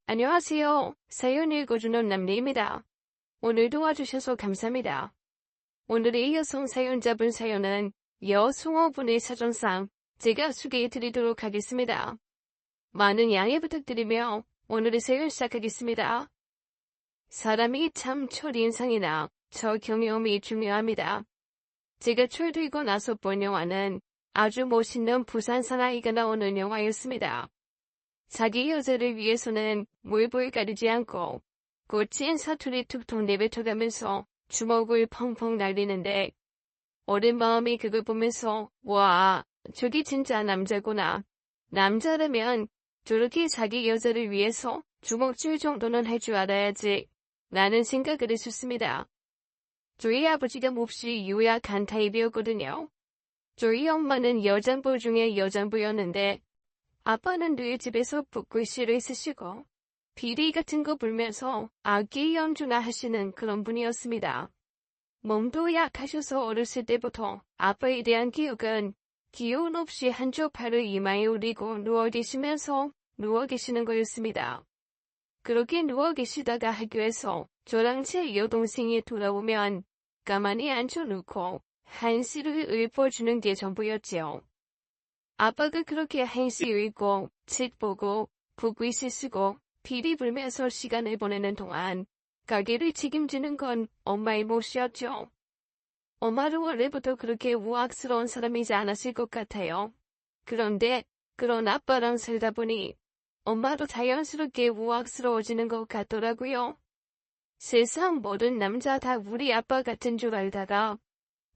안녕하세요. 사연 읽어주는 남리입니다. 오늘도 와주셔서 감사합니다. 오늘의 여성 사연자분 사연은 여승호분의 사정상 제가 소개해드리도록 하겠습니다. 많은 양해 부탁드리며 오늘의 사연 시작하겠습니다. 사람이 참 첫인상이나 첫 경험이 중요합니다. 제가 철들고 나서 본 영화는 아주 멋있는 부산 사나이가 나오는 영화였습니다. 자기 여자를 위해서는 물불 가리지 않고 거친 사투리 툭툭 내뱉어가면서 주먹을 펑펑 날리는데 어린 마음이 그걸 보면서 와, 저기 진짜 남자구나. 남자라면 저렇게 자기 여자를 위해서 주먹질 정도는 할 줄 알아야지 라는 생각을 했었습니다. 저희 아버지가 몹시 유약한 타입이었거든요. 저희 엄마는 여장부 중에 여장부였는데 아빠는 늘 집에서 붓글씨를 쓰시고 비리 같은 거 불면서 악기 연주나 하시는 그런 분이었습니다. 몸도 약하셔서 어렸을 때부터 아빠에 대한 기억은 기운 없이 한쪽 팔을 이마에 올리고 누워 계시는 거였습니다. 그렇게 누워 계시다가 학교에서 저랑 제 여동생이 돌아오면 가만히 앉혀놓고 한시를 읊어주는 게 전부였지요. 아빠가 그렇게 한시 읽고 책 보고 붓글씨 쓰고 비리 불면서 시간을 보내는 동안 가게를 책임지는 건 엄마의 몫이었죠. 엄마도 원래부터 그렇게 우악스러운 사람이지 않았을 것 같아요. 그런데 그런 아빠랑 살다 보니 엄마도 자연스럽게 우악스러워지는 것 같더라고요. 세상 모든 남자 다 우리 아빠 같은 줄 알다가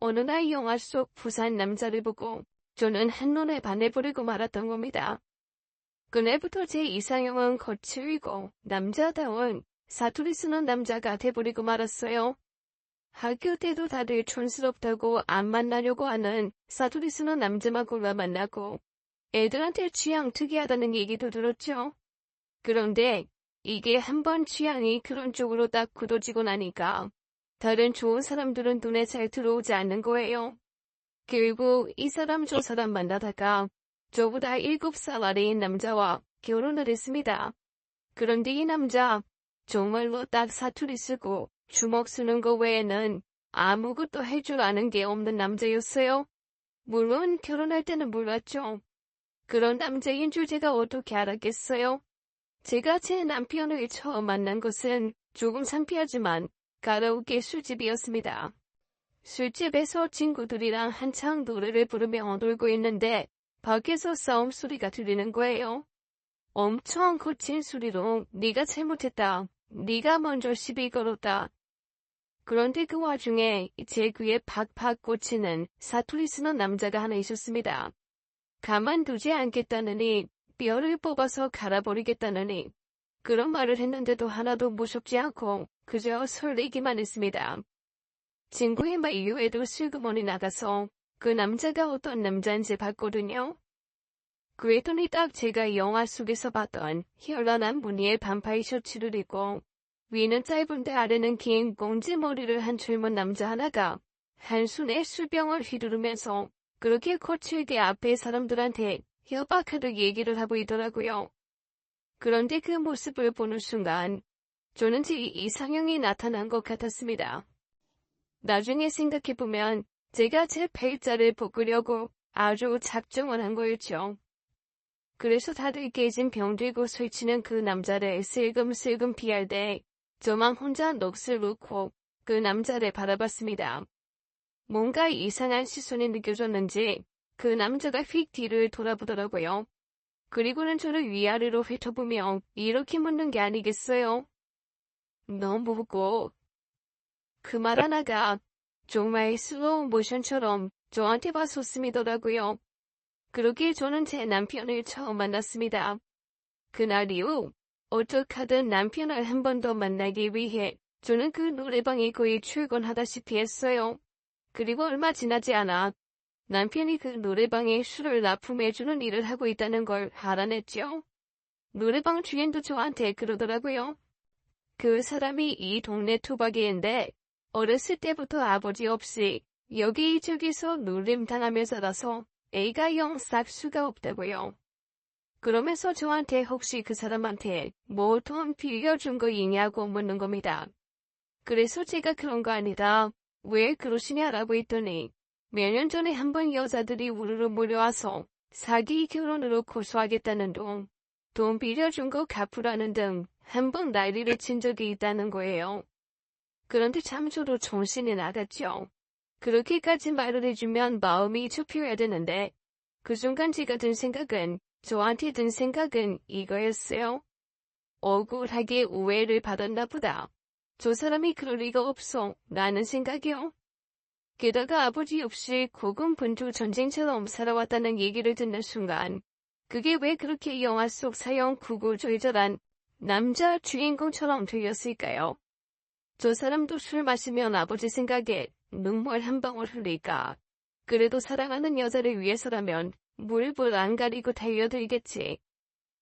어느 날 영화 속 부산 남자를 보고 저는 한눈에 반해버리고 말았던 겁니다. 그날부터 제 이상형은 거칠고 남자다운 사투리 쓰는 남자가 돼버리고 말았어요. 학교 때도 다들 촌스럽다고 안 만나려고 하는 사투리 쓰는 남자만 골라 만나고 애들한테 취향 특이하다는 얘기도 들었죠. 그런데 이게 한번 취향이 그런 쪽으로 딱 굳어지고 나니까 다른 좋은 사람들은 눈에 잘 들어오지 않는 거예요. 결국 이 사람 저 사람 만나다가 저보다 7살 아래인 남자와 결혼을 했습니다. 그런데 이 남자 정말로 딱 사투리 쓰고 주먹 쓰는 거 외에는 아무것도 할 줄 아는 게 없는 남자였어요. 물론 결혼할 때는 몰랐죠. 그런 남자인 줄 제가 어떻게 알았겠어요? 제가 제 남편을 처음 만난 것은 조금 창피하지만 가라오케 술집이었습니다. 술집에서 친구들이랑 한창 노래를 부르며 놀고 있는데 밖에서 싸움 소리가 들리는 거예요. 엄청 거친 소리로 네가 잘못했다. 네가 먼저 시비 걸었다. 그런데 그 와중에 제 귀에 팍팍 꽂히는 사투리 쓰는 남자가 하나 있었습니다. 가만두지 않겠다느니 뼈를 뽑아서 갈아버리겠다느니 그런 말을 했는데도 하나도 무섭지 않고 그저 설레기만 했습니다. 친구의 말 이후에도 슬그머니 나가서 그 남자가 어떤 남자인지 봤거든요. 그랬더니 딱 제가 영화 속에서 봤던 현란한 무늬의 반팔 셔츠를 입고 위는 짧은데 아래는 긴 꽁지 머리를 한 젊은 남자 하나가 한 손에 술병을 휘두르면서 그렇게 거칠게 앞에 사람들한테 협박하듯 얘기를 하고 있더라고요. 그런데 그 모습을 보는 순간 저는 제 이상형이 나타난 것 같았습니다. 나중에 생각해보면 제가 제 팔자를 볶으려고 아주 작정을 한 거였죠. 그래서 다들 깨진 병 들고 설치는 그 남자를 슬금슬금 피할 때 저만 혼자 넋을 놓고 그 남자를 바라봤습니다. 뭔가 이상한 시선이 느껴졌는지 그 남자가 휙 뒤를 돌아보더라고요. 그리고는 저를 위아래로 훑어보며 이렇게 묻는 게 아니겠어요? 너 뭐고? 그 말 하나가 정말 슬로우 모션처럼 저한테 와솟음이더라고요. 그렇게 저는 제 남편을 처음 만났습니다. 그날 이후 어떡하든 남편을 한 번 더 만나기 위해 저는 그 노래방에 거의 출근하다시피 했어요. 그리고 얼마 지나지 않아 남편이 그 노래방에 술을 납품해주는 일을 하고 있다는 걸 알아냈죠. 노래방 주인도 저한테 그러더라고요. 그 사람이 이 동네 토박이인데 어렸을 때부터 아버지 없이 여기저기서 놀림당하며 살아서 애가 영 싹수가 없다고요. 그러면서 저한테 혹시 그 사람한테 뭐 돈 빌려준 거 있냐고 묻는 겁니다. 그래서 제가 그런 거 아니다. 왜 그러시냐라고 했더니 몇 년 전에 한번 여자들이 우르르 몰려와서 사기 결혼으로 고소하겠다는 돈 빌려준 거 갚으라는 등 한번 난리를 친 적이 있다는 거예요. 그런데 참 저도 정신이 나갔죠. 그렇게까지 말을 해주면 마음이 좁혀야 되는데 그 순간 제가 든 생각은 저한테 든 생각은 이거였어요. 억울하게 오해를 받았나 보다. 저 사람이 그럴 리가 없어 라는 생각이요. 게다가 아버지 없이 고군분투 전쟁처럼 살아왔다는 얘기를 듣는 순간 그게 왜 그렇게 영화 속 사형 구구절절한 남자 주인공처럼 들렸을까요? 저 사람도 술 마시면 아버지 생각에 눈물 한 방울 흘릴까. 그래도 사랑하는 여자를 위해서라면 물불 안 가리고 달려들겠지.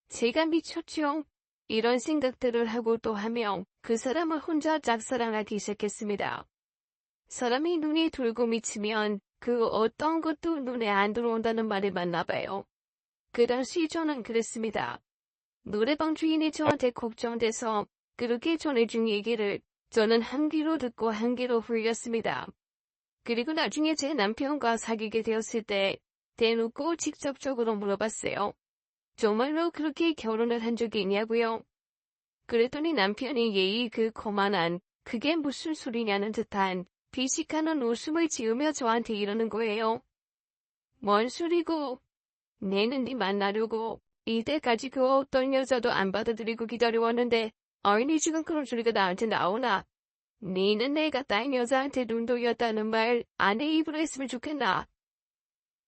제가 미쳤죠. 이런 생각들을 하고 또 하며 그 사람을 혼자 짝사랑하기 시작했습니다. 사람이 눈이 돌고 미치면 그 어떤 것도 눈에 안 들어온다는 말이 맞나 봐요. 그 당시 저는 그랬습니다. 노래방 주인이 저한테 걱정돼서 그렇게 전해준 얘기를 저는 한 귀로 듣고 한 귀로 흘렸습니다. 그리고 나중에 제 남편과 사귀게 되었을 때 대놓고 직접적으로 물어봤어요. 정말로 그렇게 결혼을 한 적이 있냐고요? 그랬더니 남편이 예의 그 거만한 그게 무슨 소리냐는 듯한 비식하는 웃음을 지으며 저한테 이러는 거예요. 뭔 소리고? 내는 네 만나려고 이때까지 그 어떤 여자도 안 받아들이고 기다려왔는데 어린이 지금 그런 소리가 나한테 나오나? 니는 내가 딴 여자한테 눈 돌렸다는 말 아내 입으로 했으면 좋겠나?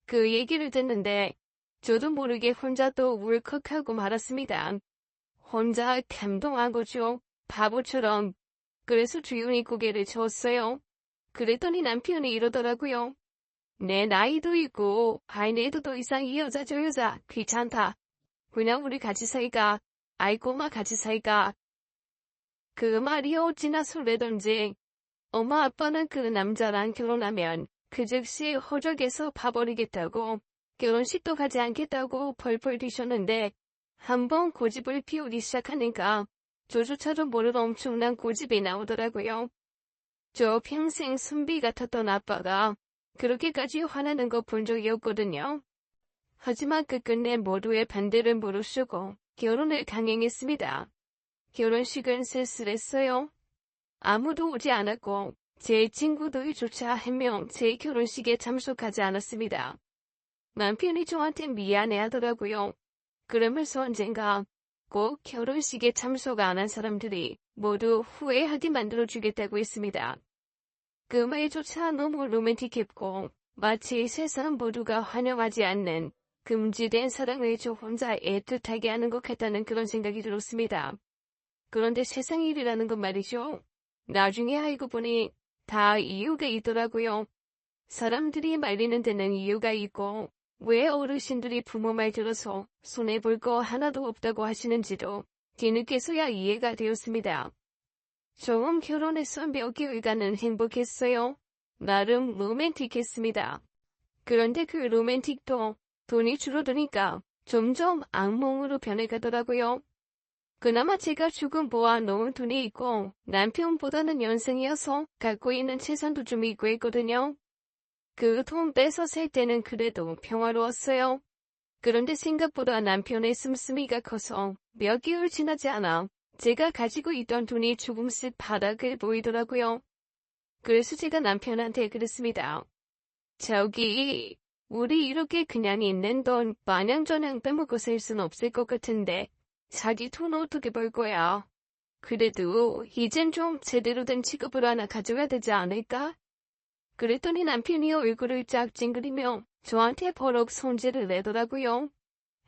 그 얘기를 듣는데 저도 모르게 혼자 또 울컥하고 말았습니다. 혼자 감동한 거죠. 바보처럼. 그래서 조용히 고개를 저었어요. 그랬더니 남편이 이러더라고요. 내 나이도 있고 아이네도 더 이상 이 여자 저 여자 귀찮다. 그냥 우리 같이 살까. 아이고 마 같이 살까. 그 말이 어찌나 설레던지 엄마 아빠는 그 남자랑 결혼하면 그 즉시 호적에서 봐버리겠다고 결혼식도 가지 않겠다고 펄펄 뛰셨는데 한번 고집을 피우기 시작하니까 저조차도 모를 엄청난 고집이 나오더라고요. 저 평생 선비 같았던 아빠가 그렇게까지 화나는 거 본 적이 없거든요. 하지만 끝끝내 모두의 반대를 무릅쓰고 결혼을 강행했습니다. 결혼식은 쓸쓸했어요. 아무도 오지 않았고 제 친구들조차 한 명 제 결혼식에 참석하지 않았습니다. 남편이 저한테 미안해하더라고요. 그러면서 언젠가 꼭 결혼식에 참석 안 한 사람들이 모두 후회하게 만들어주겠다고 했습니다. 그 말조차 너무 로맨틱했고 마치 세상 모두가 환영하지 않는 금지된 사랑을 저 혼자 애틋하게 하는 것 같다는 그런 생각이 들었습니다. 그런데 세상 일이라는 건 말이죠. 나중에 알고 보니 다 이유가 있더라고요. 사람들이 말리는 데는 이유가 있고 왜 어르신들이 부모 말 들어서 손해볼 거 하나도 없다고 하시는지도 뒤늦게서야 이해가 되었습니다. 처음 결혼해서 몇 개월간은 행복했어요. 나름 로맨틱했습니다. 그런데 그 로맨틱도 돈이 줄어드니까 점점 악몽으로 변해가더라고요. 그나마 제가 조금 모아놓은 돈이 있고 남편보다는 연생이어서 갖고 있는 재산도 좀 있고 있거든요. 그 돈 빼서 살 때는 그래도 평화로웠어요. 그런데 생각보다 남편의 씀씀이가 커서 몇 개월 지나지 않아 제가 가지고 있던 돈이 조금씩 바닥을 보이더라고요. 그래서 제가 남편한테 그랬습니다. 저기, 우리 이렇게 그냥 있는 돈 마냥저냥 빼먹고 살 순 없을 것 같은데 자기 돈 어떻게 벌 거야? 그래도 이젠 좀 제대로 된 직업을 하나 가져야 되지 않을까? 그랬더니 남편이 얼굴을 쫙 찡그리며 저한테 버럭 손질을 내더라고요.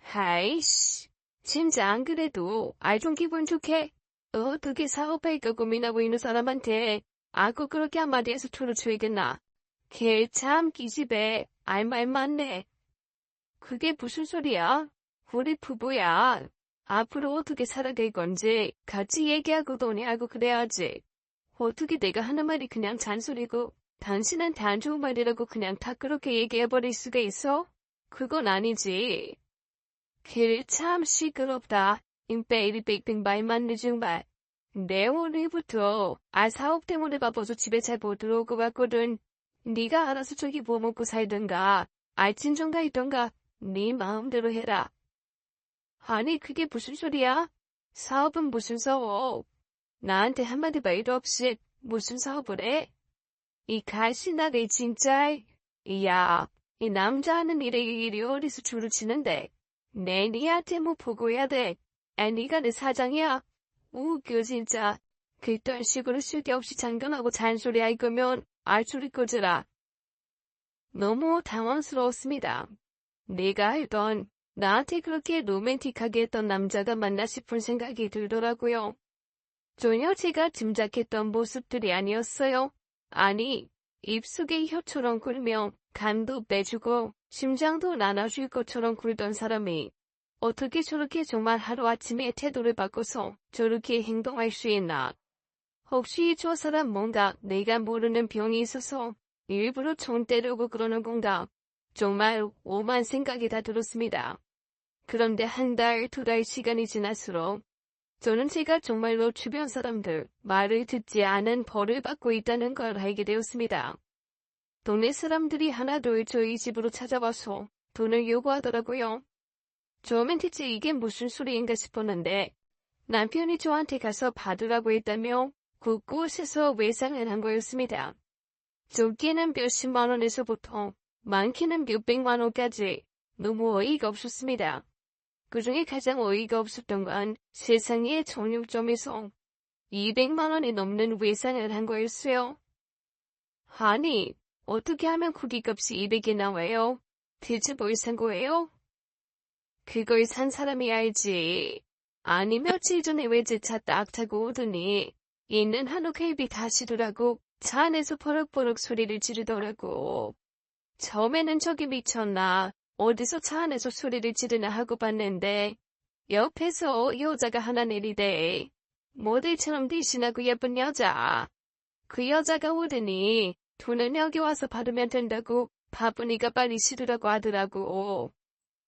하이씨, 진짜 안 그래도 좀 기분 좋게 어떻게 사업할까 고민하고 있는 사람한테 꼭 그렇게 한마디 해서 털어줘야겠나. 걔 참 기집애 말 많네. 그게 무슨 소리야? 우리 부부야. 앞으로 어떻게 살아갈 건지 같이 얘기하고 논의하고 그래야지. 어떻게 내가 하는 말이 그냥 잔소리고 당신한테 안 좋은 말이라고 그냥 다 그렇게 얘기해버릴 수가 있어? 그건 아니지. 길 참 시끄럽다. 임페이리 빙빙바이만 늦은 말. 내 오늘부터 사업 때문에 바빠서 집에 잘 못 들어올 것 같거든. 네가 알아서 저기 뭐 먹고 살든가. 친정가 있던가. 네 마음대로 해라. 아니 그게 무슨 소리야? 사업은 무슨 사업? 나한테 한마디 말도 없이 무슨 사업을 해? 이 가시나리 진짜. 야, 이 남자 하는 일에 일이 어디서 줄을 치는데. 내 니한테 뭐 보고 해야 돼. 네가 내 사장이야. 웃겨 진짜. 그딴 식으로 쓸데없이 장난하고 잔소리할 거면 알소리 꺼져라. 너무 당황스러웠습니다. 내가 알던 나한테 그렇게 로맨틱하게 했던 남자가 맞나 싶은 생각이 들더라고요. 전혀 제가 짐작했던 모습들이 아니었어요. 아니, 입속에 혀처럼 굴며 간도 빼주고 심장도 나눠줄 것처럼 굴던 사람이 어떻게 저렇게 정말 하루아침에 태도를 바꿔서 저렇게 행동할 수 있나. 혹시 저 사람 뭔가 내가 모르는 병이 있어서 일부러 총 때리고 그러는 건가. 정말 오만 생각이 다 들었습니다. 그런데 한 달, 두 달 시간이 지날수록 저는 제가 정말로 주변 사람들 말을 듣지 않은 벌을 받고 있다는 걸 알게 되었습니다. 동네 사람들이 하나둘 저희 집으로 찾아와서 돈을 요구하더라고요. 처음엔 대체 이게 무슨 소리인가 싶었는데 남편이 저한테 가서 받으라고 했다며 곳곳에서 외상을 한 거였습니다. 적게는 몇십만 원에서부터 많게는 몇백만 원까지 너무 어이가 없었습니다. 그중에 가장 어이가 없었던 건 세상의 정육점에서 200만 원이 넘는 외상을 한 거였어요. 아니, 어떻게 하면 고기값이 200이 나와요? 대체 뭘 산 거예요? 그걸 산 사람이 알지. 아니 며칠 전에 외제차 딱 타고 오더니 있는 한우 갈비 다시더라고 차 안에서 버럭버럭 소리를 지르더라고. 처음에는 저기 미쳤나 어디서 차 안에서 소리를 지르나 하고 봤는데 옆에서 여자가 하나 내리대. 모델처럼 대신하고 예쁜 여자. 그 여자가 오더니 돈은 여기 와서 받으면 된다고 바쁘니까 빨리 시르라고 하더라고.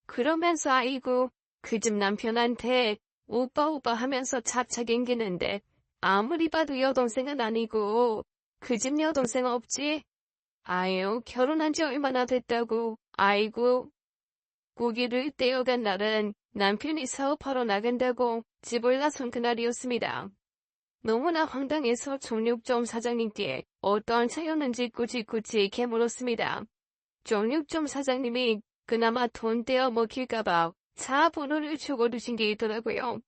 그러면서 아이고 그 집 남편한테 오빠 오빠 하면서 착착 앵기는데 아무리 봐도 여동생은 아니고 그 집 여동생 없지? 아유 결혼한 지 얼마나 됐다고. 아이고. 고기를 떼어간 날은 남편이 사업하러 나간다고 집을 나선 그날이었습니다. 너무나 황당해서 정육점 사장님께 어떠한 차였는지 꾸짖꾸짖 이렇게 물었습니다. 정육점 사장님이 그나마 돈 떼어 먹힐까봐 차 번호를 적어두신 게 있더라고요.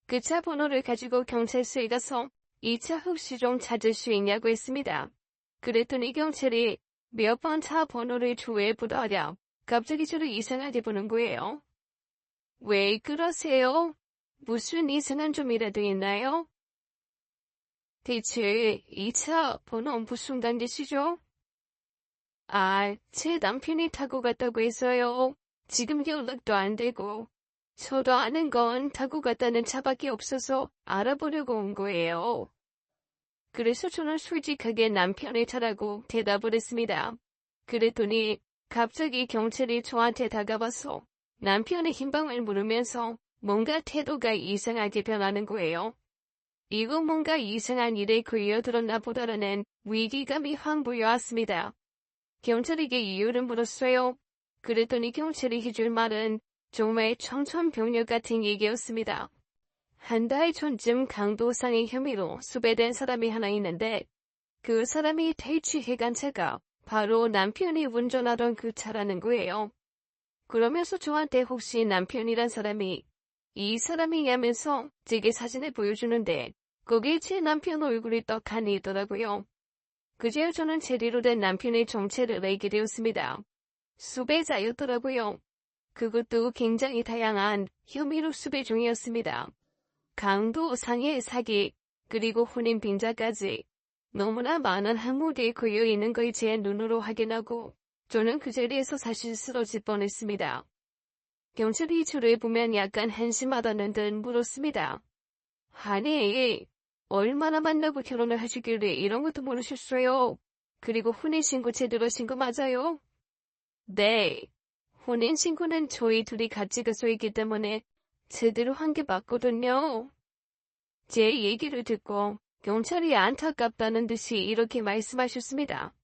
그 차 번호를 가지고 경찰서에 가서 이 차 혹시 좀 찾을 수 있냐고 했습니다. 그랬더니 경찰이 몇 번 차 번호를 조회해보더랴. 갑자기 저를 이상하게 보는 거예요. 왜 그러세요? 무슨 이상한 점이라도 있나요? 대체 이 차 번호 무슨 단지시죠? 제 남편이 타고 갔다고 해서요. 지금 연락도 안 되고. 저도 아는 건 타고 갔다는 차밖에 없어서 알아보려고 온 거예요. 그래서 저는 솔직하게 남편의 차라고 대답을 했습니다. 그랬더니 갑자기 경찰이 저한테 다가와서 남편의 hin방을 물으면서 뭔가 태도가 이상하게 변하는 거예요. 이거 뭔가 이상한 일에 걸려들었나 보다라는 위기감이 확 보여왔습니다. 경찰에게 이유를 물었어요. 그랬더니 경찰이 해줄 말은 정말 청천벽력 같은 얘기였습니다. 한 달 전쯤 강도상의 혐의로 수배된 사람이 하나 있는데 그 사람이 탈취해간 차가 바로 남편이 운전하던 그 차라는 거예요. 그러면서 저한테 혹시 남편이란 사람이 이 사람이냐면서 제게 사진을 보여주는데 거기에 제 남편 얼굴이 떡하니 있더라고요. 그제야 저는 제대로 된 남편의 정체를 알게 되었습니다. 수배자였더라고요. 그것도 굉장히 다양한 혐의로 수배 중이었습니다. 강도, 상해, 사기, 그리고 혼인 빈자까지 너무나 많은 항목에 걸려 있는 걸 제 눈으로 확인하고 저는 그 자리에서 사실 쓰러질 뻔했습니다. 경찰이 저를 보면 약간 한심하다는 듯 물었습니다. 아니, 얼마나 만나고 결혼을 하시길래 이런 것도 모르셨어요? 그리고 혼인신고 제대로 하신 거 맞아요? 네. 혼인신고는 저희 둘이 같이 가서 했기 때문에 제대로 한 게 맞거든요. 제 얘기를 듣고 경찰이 안타깝다는 듯이 이렇게 말씀하셨습니다.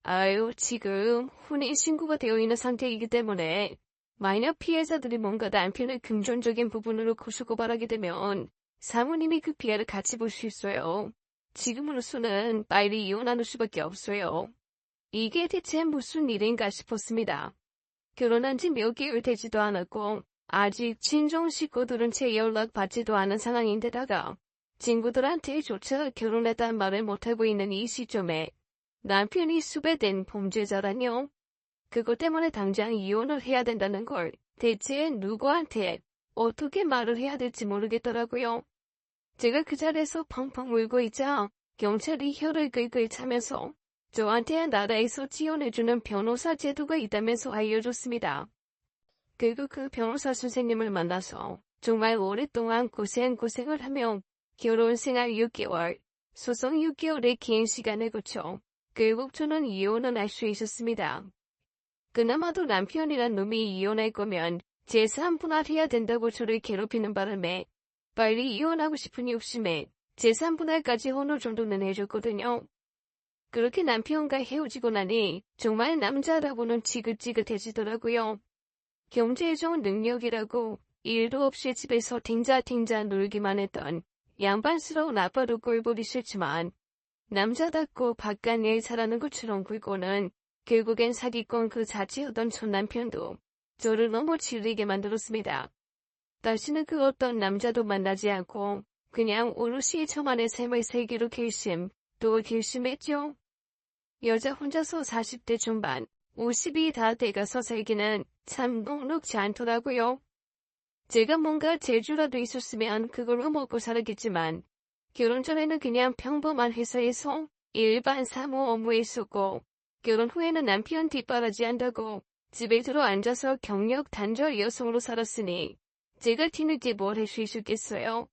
아유, 지금 혼인신고가 되어 있는 상태이기 때문에 만약 피해자들이 뭔가 남편의 금전적인 부분으로 고소고발하게 되면 사모님이 그 피해를 같이 볼 수 있어요. 지금으로서는 빨리 이혼하는 수밖에 없어요. 이게 대체 무슨 일인가 싶었습니다. 결혼한 지 몇 개월 되지도 않았고 아직 친정 식구들은 제 연락 받지도 않은 상황인데다가 친구들한테조차 결혼했다는 말을 못하고 있는 이 시점에 남편이 수배된 범죄자라뇨. 그것 때문에 당장 이혼을 해야 된다는 걸 대체 누구한테 어떻게 말을 해야 될지 모르겠더라고요. 제가 그 자리에서 펑펑 울고 있자 경찰이 혀를 끌끌 차면서 저한테 나라에서 지원해주는 변호사 제도가 있다면서 알려줬습니다. 그리고 그 변호사 선생님을 만나서 정말 오랫동안 고생을 하며 결혼 생활 6개월, 소송 6개월의 긴 시간을 거쳐 결국 저는 이혼을 할 수 있었습니다. 그나마도 남편이란 놈이 이혼할 거면 재산 분할해야 된다고 저를 괴롭히는 바람에 빨리 이혼하고 싶은 욕심에 재산 분할까지 어느 정도는 해줬거든요. 그렇게 남편과 헤어지고 나니 정말 남자라고는 지긋지긋해지더라고요. 경제에 좋은 능력이라고 일도 없이 집에서 탱자탱자 놀기만 했던 양반스러운 아빠도 꼴보기 싫지만 남자답고 바깥 일 잘하는 것처럼 굴고는 결국엔 사기꾼 그 자체였던 전 남편도 저를 너무 질리게 만들었습니다. 다시는 그 어떤 남자도 만나지 않고 그냥 오롯이 저만의 삶을 살기로 결심했죠. 여자 혼자서 40대 중반, 50이 다 돼가서 살기는 참 녹록지 않더라고요. 제가 뭔가 재주라도 있었으면 그걸로 먹고 살았겠지만 결혼 전에는 그냥 평범한 회사에서 일반 사무 업무에 있었고 결혼 후에는 남편 뒷바라지 한다고 집에 들어 앉아서 경력 단절 여성으로 살았으니 제가 뒤늦게 뭘 할 수 있었겠어요.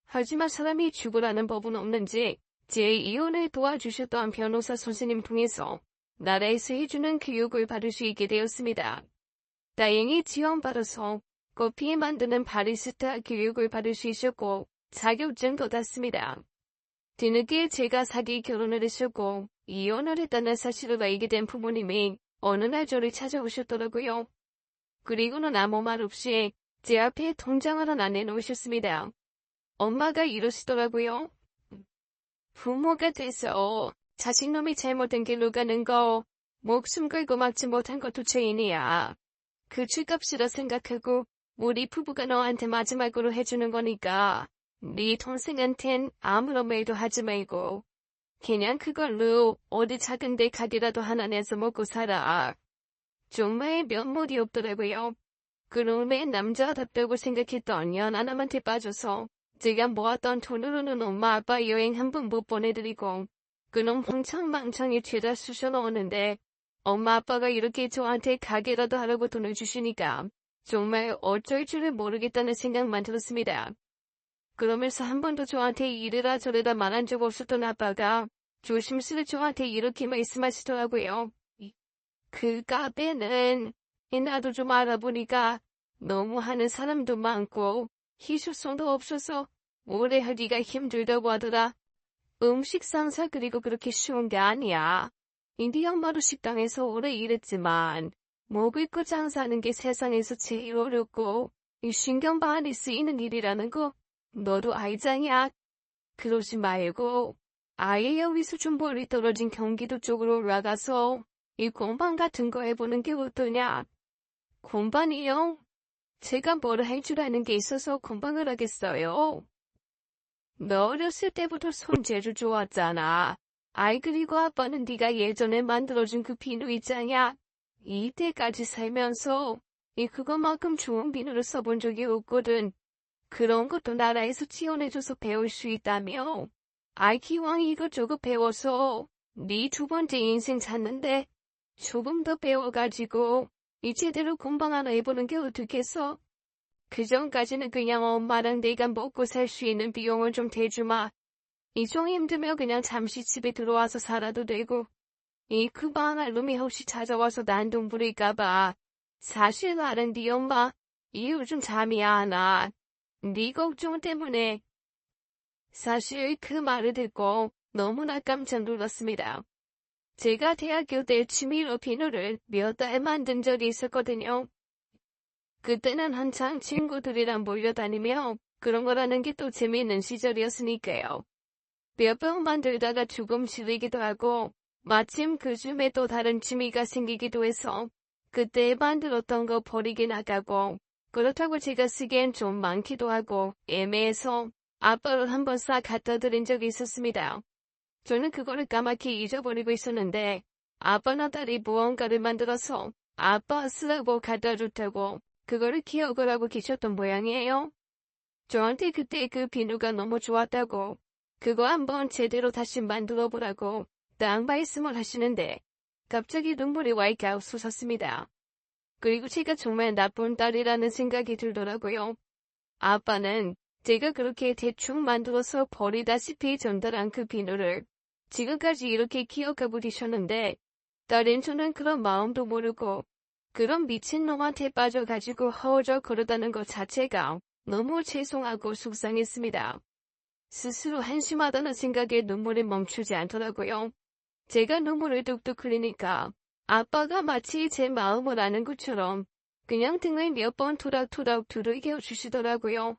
하지만 사람이 죽으라는 법은 없는지 제 이혼을 도와주셨던 변호사 선생님 통해서 나라에서 해주는 교육을 받을 수 있게 되었습니다. 다행히 지원받아서 커피 만드는 바리스타 교육을 받을 수 있었고 자격증도 땄습니다. 뒤늦게 제가 사기 결혼을 했었고 이혼을 했다는 사실을 알게 된 부모님이 어느 날 저를 찾아오셨더라고요. 그리고는 아무 말 없이 제 앞에 통장을 하나 내놓으셨습니다. 엄마가 이러시더라고요. 부모가 돼서 자식놈이 잘못된 길로 가는 거 목숨 걸고 막지 못한 것도 죄인이야. 그 죗값이라 생각하고 우리 부부가 너한테 마지막으로 해주는 거니까 네 동생한텐 아무런 말도 하지 말고 그냥 그걸로 어디 작은 데 가게라도 하나 내서 먹고 살아. 정말 면목이 없더라고요. 그놈의 남자답다고 생각했던 연하남한테 빠져서 제가 모았던 돈으로는 엄마 아빠 여행 한 번 못 보내드리고 그놈 흥청망청이 죄다 쑤셔 넣었는데 엄마 아빠가 이렇게 저한테 가게라도 하라고 돈을 주시니까 정말 어쩔 줄을 모르겠다는 생각만 들었습니다. 그러면서 한 번도 저한테 이래라 저래라 말한 적 없었던 아빠가 조심스레 저한테 이렇게 말씀하시더라고요. 그 카페는 나도 좀 알아보니까 너무 하는 사람도 많고 희소성도 없어서 오래 하기가 힘들다고 하더라. 음식 상사 그리고 그렇게 쉬운 게 아니야. 인디 엄마도 식당에서 오래 일했지만 먹을 거 장사하는 게 세상에서 제일 어렵고 신경 많이 쓰이는 일이라는 거 너도 알잖냐. 그러지 말고 아예 여기서 좀 멀리 떨어진 경기도 쪽으로 올라가서 이 공방 같은 거 해보는 게 어떠냐. 공방이요? 제가 뭘 할 줄 아는 게 있어서 공방을 하겠어요. 너 어렸을 때부터 손재주 좋았잖아. 아이 그리고 아빠는 네가 예전에 만들어준 그 비누 있잖냐. 이때까지 살면서 그거만큼 좋은 비누를 써본 적이 없거든. 그런 것도 나라에서 지원해줘서 배울 수 있다며. 아이 기왕 이것저것 배워서 네 두 번째 인생 찾는데 조금 더 배워가지고 제대로 공방 하나 해보는 게 어떻겠어? 그 전까지는 그냥 엄마랑 내가 먹고 살 수 있는 비용을 좀 대주마. 좀 힘들면 그냥 잠시 집에 들어와서 살아도 되고. 그 방할 놈이 혹시 찾아와서 난 돈 부릴까봐 사실 나는 네 엄마 요즘 잠이 안 와. 네 걱정 때문에. 사실 그 말을 듣고 너무나 깜짝 놀랐습니다. 제가 대학교 때 취미로 비누를 몇 달 만든 적이 있었거든요. 그때는 한창 친구들이랑 몰려다니며 그런 거라는 게 또 재미있는 시절이었으니까요. 몇 번 만들다가 조금 질리기도 하고 마침 그 즈음에 또 다른 취미가 생기기도 해서 그때 만들었던 거 버리게 나가고 그렇다고 제가 쓰기엔 좀 많기도 하고 애매해서 아빠를 한번 싹 갖다 드린 적이 있었습니다. 저는 그거를 까맣게 잊어버리고 있었는데 아빠나 딸이 무언가를 만들어서 아빠 쓰라고 갖다 줬다고 그거를 기억을 하고 계셨던 모양이에요. 저한테 그때 그 비누가 너무 좋았다고 그거 한번 제대로 다시 만들어 보라고 딱 말씀을 하시는데 갑자기 눈물이 왈칵 솟았습니다. 그리고 제가 정말 나쁜 딸이라는 생각이 들더라고요. 아빠는 제가 그렇게 대충 만들어서 버리다시피 전달한 그 비누를 지금까지 이렇게 기억하고 계셨는데 딸인 저는 그런 마음도 모르고 그런 미친놈한테 빠져가지고 허우적 그러다는 것 자체가 너무 죄송하고 속상했습니다. 스스로 한심하다는 생각에 눈물이 멈추지 않더라고요. 제가 눈물을 뚝뚝 흘리니까 아빠가 마치 제 마음을 아는 것처럼 그냥 등을 몇 번 토닥토닥 두들겨 주시더라고요.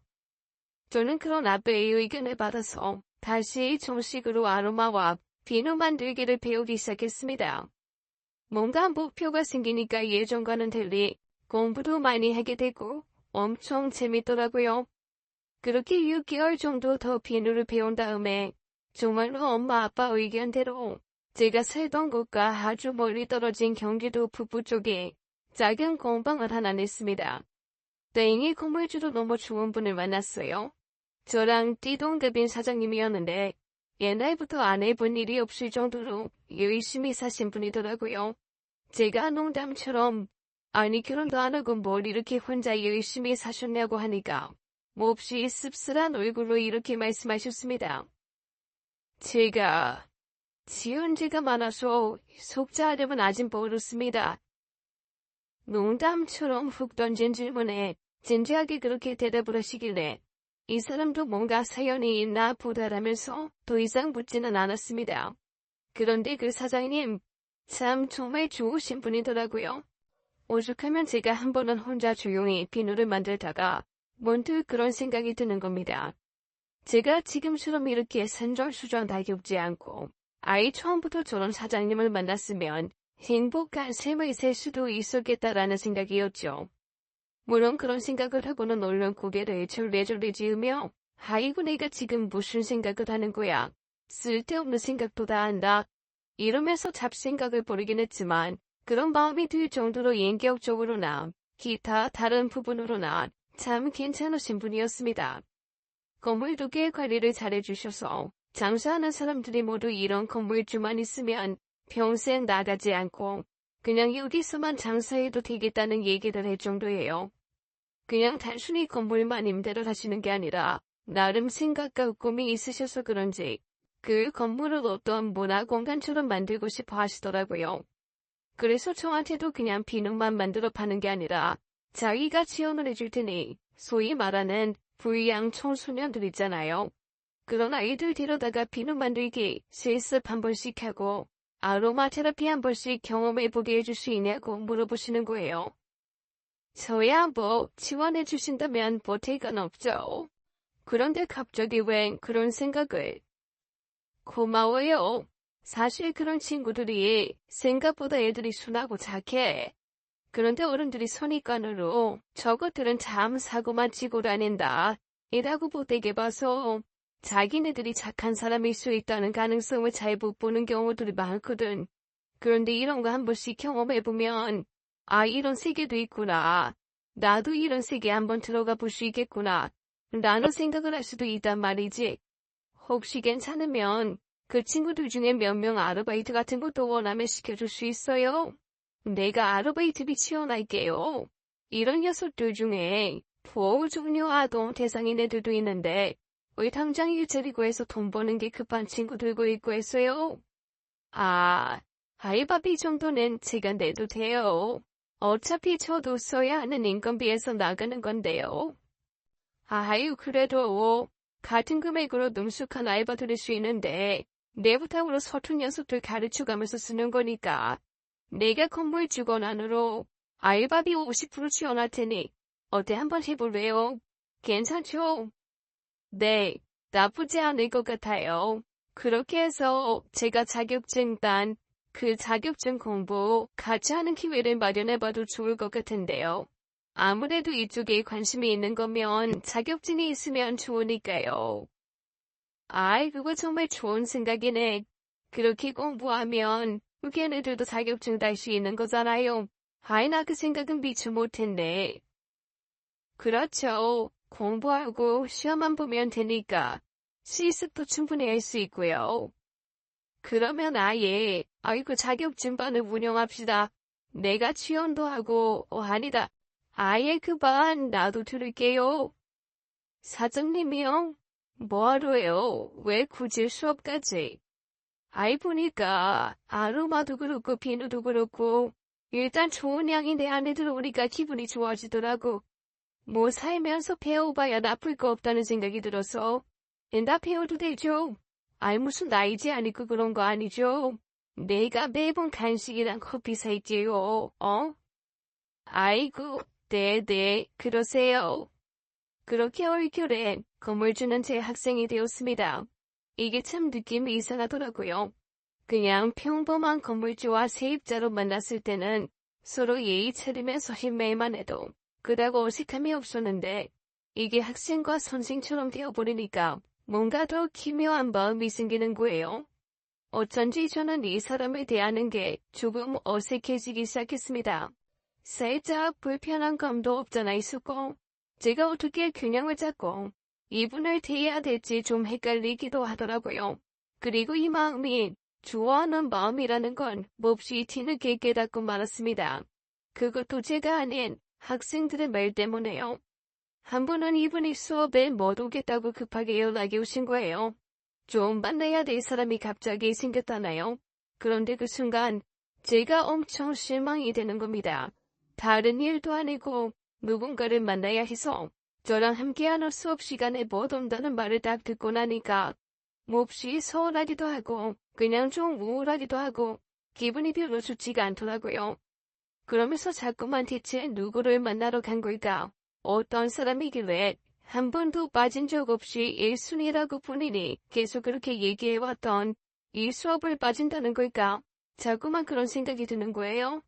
저는 그런 아빠의 의견을 받아서 다시 정식으로 아로마와 비누 만들기를 배우기 시작했습니다. 뭔가 목표가 생기니까 예전과는 달리 공부도 많이 하게 되고 엄청 재밌더라고요. 그렇게 6개월 정도 더 비누를 배운 다음에 정말로 엄마 아빠 의견대로 제가 살던 곳과 아주 멀리 떨어진 경기도 북부 쪽에 작은 공방을 하나 냈습니다. 다행히 건물주도 너무 좋은 분을 만났어요. 저랑 띠동갑인 사장님이었는데 옛날부터 안 해본 일이 없을 정도로 열심히 사신 분이더라고요. 제가 농담처럼 아니 결혼도 안 하고 뭘 이렇게 혼자 열심히 사셨냐고 하니까 몹시 씁쓸한 얼굴로 이렇게 말씀하셨습니다. 제가 지은 죄가 많아서 속자하려면 아직 모르습니다. 농담처럼 훅 던진 질문에 진지하게 그렇게 대답을 하시길래 이 사람도 뭔가 사연이 있나 보다라면서 더 이상 묻지는 않았습니다. 그런데 그 사장님 참 정말 좋으신 분이더라고요. 오죽하면 제가 한 번은 혼자 조용히 비누를 만들다가 문득 그런 생각이 드는 겁니다. 제가 지금처럼 이렇게 산전수전 다 겪지 않고 아예 처음부터 저런 사장님을 만났으면 행복한 삶을 살 수도 있었겠다라는 생각이었죠. 물론 그런 생각을 하고는 얼른 고개를 절레절레 지으며 아이고 내가 지금 무슨 생각을 하는 거야. 쓸데없는 생각도 다 한다. 이러면서 잡생각을 버리긴 했지만 그런 마음이 들 정도로 인격적으로나 기타 다른 부분으로나 참 괜찮으신 분이었습니다. 건물 2개 관리를 잘해주셔서 장사하는 사람들이 모두 이런 건물주만 있으면 평생 나가지 않고 그냥 여기서만 장사해도 되겠다는 얘기를 할 정도예요. 그냥 단순히 건물만 임대를 하시는 게 아니라 나름 생각과 꿈이 있으셔서 그런지 그 건물을 어떤 문화공간처럼 만들고 싶어 하시더라고요. 그래서 저한테도 그냥 비누만 만들어 파는 게 아니라 자기가 지원을 해줄 테니 소위 말하는 불량 청소년들 있잖아요. 그런 아이들 데려다가 비누 만들기 실습 한 번씩 하고 아로마 테라피 한 번씩 경험해보게 해줄 수 있냐고 물어보시는 거예요. 저야 뭐 지원해 주신다면 보탤 건 없죠. 그런데 갑자기 웬 그런 생각을. 고마워요. 사실 그런 친구들이 생각보다 애들이 순하고 착해. 그런데 어른들이 선입관으로 저것들은 참 사고만 치고 다닌다. 이라고 보태게 봐서 자기네들이 착한 사람일 수 있다는 가능성을 잘 못 보는 경우들이 많거든. 그런데 이런 거 한 번씩 경험해보면 아 이런 세계도 있구나. 나도 이런 세계 한번 들어가 볼 수 있겠구나. 라는 생각을 할 수도 있단 말이지. 혹시 괜찮으면 그 친구들 중에 몇 명 아르바이트 같은 것도 원하면 시켜줄 수 있어요? 내가 아르바이트비 지원할게요. 이런 녀석들 중에 보호 종료 아동 대상인 애들도 있는데 왜 당장 일자리 구해서 돈 버는 게 급한 친구들도 있고 했어요. 아, 알바비 정도는 제가 내도 돼요. 어차피 저도 써야 하는 인건비에서 나가는 건데요. 아유, 그래도 같은 금액으로 능숙한 알바 들을 수 있는데 내부탁으로 서툰 녀석들 가르쳐가면서 쓰는 거니까 내가 건물 직원안으로 알바비 50% 지원할 테니 어때 한번 해볼래요? 괜찮죠? 네, 나쁘지 않을 것 같아요. 그렇게 해서 제가 그 자격증 공부 같이 하는 기회를 마련해봐도 좋을 것 같은데요. 아무래도 이쪽에 관심이 있는 거면 자격증이 있으면 좋으니까요. 아이, 그거 정말 좋은 생각이네. 그렇게 공부하면 걔네들도 자격증 딸 수 있는 거잖아요. 아이, 나 그 생각은 미처 못했네. 그렇죠. 공부하고 시험만 보면 되니까 실습도 충분히 할 수 있고요. 그러면 아이고 자격증반을 운영합시다. 내가 지원도 하고, 아니다. 아예 그 반 나도 들을게요. 사장님이요? 뭐하러요? 왜 굳이 수업까지? 아이 보니까 아로마도 그렇고 비누도 그렇고 일단 좋은 향이 내 안에 들어오니까 기분이 좋아지더라고. 뭐 살면서 배워봐야 나쁠 거 없다는 생각이 들어서 나 배워도 되죠? 아이 무슨 나이지 않고 그런 거 아니죠? 내가 매번 간식이랑 커피 사있지요. 아이고, 네, 그러세요. 그렇게 얼결에 건물주는 제 학생이 되었습니다. 이게 참 느낌이 이상하더라고요. 그냥 평범한 건물주와 세입자로 만났을 때는 서로 예의 차리면서 힘매만 해도 그다고 어색함이 없었는데 이게 학생과 선생처럼 되어버리니까 뭔가 더 기묘한 마음이 생기는 거예요. 어쩐지 저는 이 사람을 대하는 게 조금 어색해지기 시작했습니다. 살짝 불편한 감도 없잖아 있었고 제가 어떻게 균형을 잡고 이분을 대해야 될지 좀 헷갈리기도 하더라고요. 그리고 이 마음이 좋아하는 마음이라는 건 몹시 뒤늦게 깨닫고 말았습니다. 그것도 제가 아닌 학생들의 말 때문에요. 한 번은 이분이 수업에 못 오겠다고 급하게 연락이 오신 거예요. 좀 만나야 될 사람이 갑자기 생겼다나요? 그런데 그 순간 제가 엄청 실망이 되는 겁니다. 다른 일도 아니고 누군가를 만나야 해서 저랑 함께하는 수업 시간에 못 온다는 말을 딱 듣고 나니까 몹시 서운하기도 하고 그냥 좀 우울하기도 하고 기분이 별로 좋지가 않더라고요. 그러면서 자꾸만 대체 누구를 만나러 간 걸까? 어떤 사람이길래 한 번도 빠진 적 없이 1순위라고 본인이 계속 그렇게 얘기해왔던 이 수업을 빠진다는 걸까? 자꾸만 그런 생각이 드는 거예요.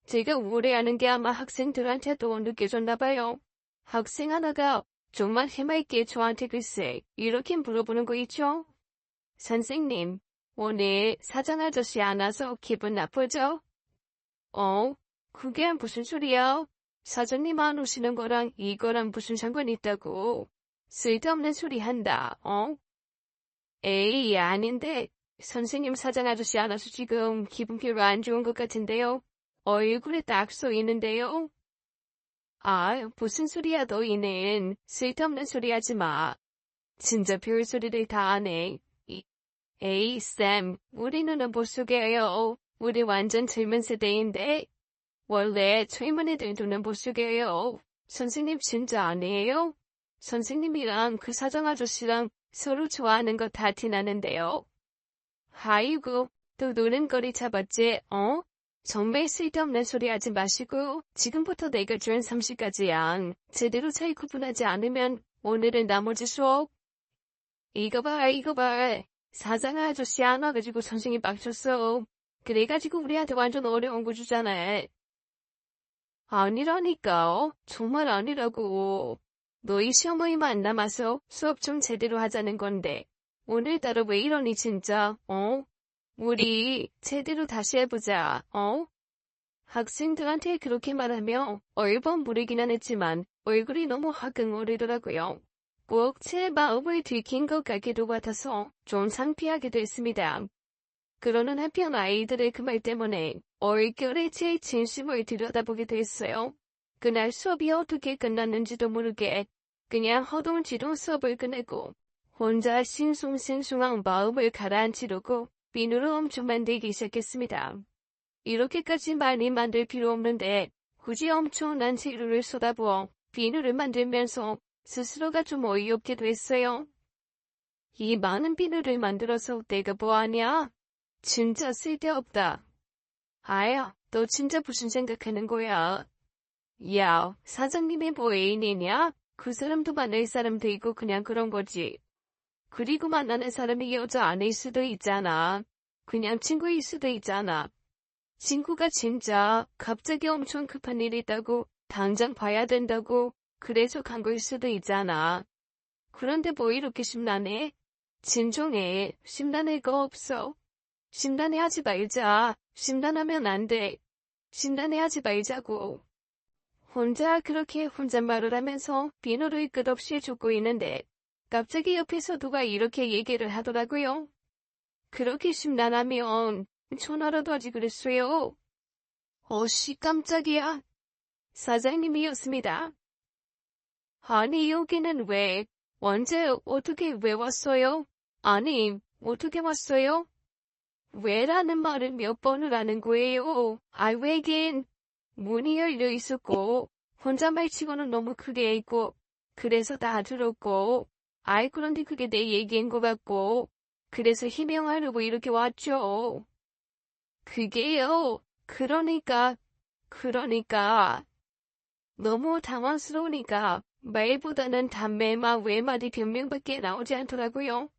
제가 우울해하는 게 아마 학생들한테도 느껴졌나 봐요. 학생 하나가 정말 해맑게 저한테 글쎄 이렇게 물어보는 거 있죠? 선생님, 오늘 사장 아저씨 안 와서 기분 나쁘죠? 그게 무슨 소리야? 사장님 안 오시는 거랑 이거랑 무슨 상관이 있다고. 쓸데없는 소리 한다, 에이, 아닌데. 선생님 사장 아저씨 안 와서 지금 기분 별로 안 좋은 것 같은데요. 얼굴에 딱 써 있는데요. 아, 무슨 소리야 너희는. 쓸데없는 소리 하지 마. 진짜 별소리를 다 하네. 에이, 쌤, 우리 누나 못 속여요. 우리 완전 젊은 세대인데. 원래 젊은 애들 눈은 못 속여요. 선생님 진짜 아니에요? 선생님이랑 그 사장 아저씨랑 서로 좋아하는 거 다 티나는데요. 아이고, 또 노는 거리 잡았지, 정말 쓸데없는 소리 하지 마시고 지금부터 내가 준 30가지양 제대로 잘 구분하지 않으면 오늘은 나머지 수업. 이거 봐. 사장 아저씨 안 와가지고 선생님 빡쳤어. 그래가지고 우리한테 완전 어려운 거 주잖아. 아니라니까. 정말 아니라고. 너희 시어머니만 안 남아서 수업 좀 제대로 하자는 건데. 오늘따라 왜 이러니 진짜, 우리 제대로 다시 해보자, 학생들한테 그렇게 말하며 얼번 부르기는 했지만 얼굴이 너무 화끈거리더라고요. 꼭 제 마음을 들킨 것 같기도 같아서 좀 창피하기도 했습니다. 그러는 한편 아이들의 그 말 때문에 얼결에 제 진심을 들여다보게 됐어요. 그날 수업이 어떻게 끝났는지도 모르게 그냥 허둥지둥 수업을 끝내고 혼자 싱숭생숭한 마음을 가라앉히려고 비누로 엄청 만들기 시작했습니다. 이렇게까지 많이 만들 필요 없는데 굳이 엄청난 재료를 쏟아부어 비누를 만들면서 스스로가 좀 어이없기도 했어요. 이 많은 비누를 만들어서 내가 뭐하냐? 진짜 쓸데없다. 아야, 너 진짜 무슨 생각하는 거야? 야, 사장님이 뭐 애인이냐? 그 사람도 만날 사람도 있고 그냥 그런 거지. 그리고 만나는 사람이 여자 아닐 수도 있잖아. 그냥 친구일 수도 있잖아. 친구가 진짜 갑자기 엄청 급한 일이 있다고 당장 봐야 된다고 그래서 간 걸 수도 있잖아. 그런데 뭐 이렇게 심란해? 진정해. 심란할 거 없어. 심란해하지 말자. 심란하면 안 돼. 심란해하지 말자고. 혼자 그렇게 혼잣말을 하면서 비누를 끝없이 줍고 있는데 갑자기 옆에서 누가 이렇게 얘기를 하더라고요. 그렇게 심란하면 전화라도 하지 그랬어요. 어씨 깜짝이야. 사장님이었습니다. 아니 여기는 왜? 언제 어떻게 왜 왔어요? 아니 어떻게 왔어요? 왜라는 말을 몇 번을 하는 거예요. 아 왜긴 문이 열려 있었고 혼잣말 치고는 너무 크게 했고 그래서 다 들었고 아이 그런데 그게 내 얘기인 것 같고 그래서 희명하려고 이렇게 왔죠. 그게요. 그러니까 너무 당황스러우니까 말보다는 담배만 외마디 변명밖에 나오지 않더라고요.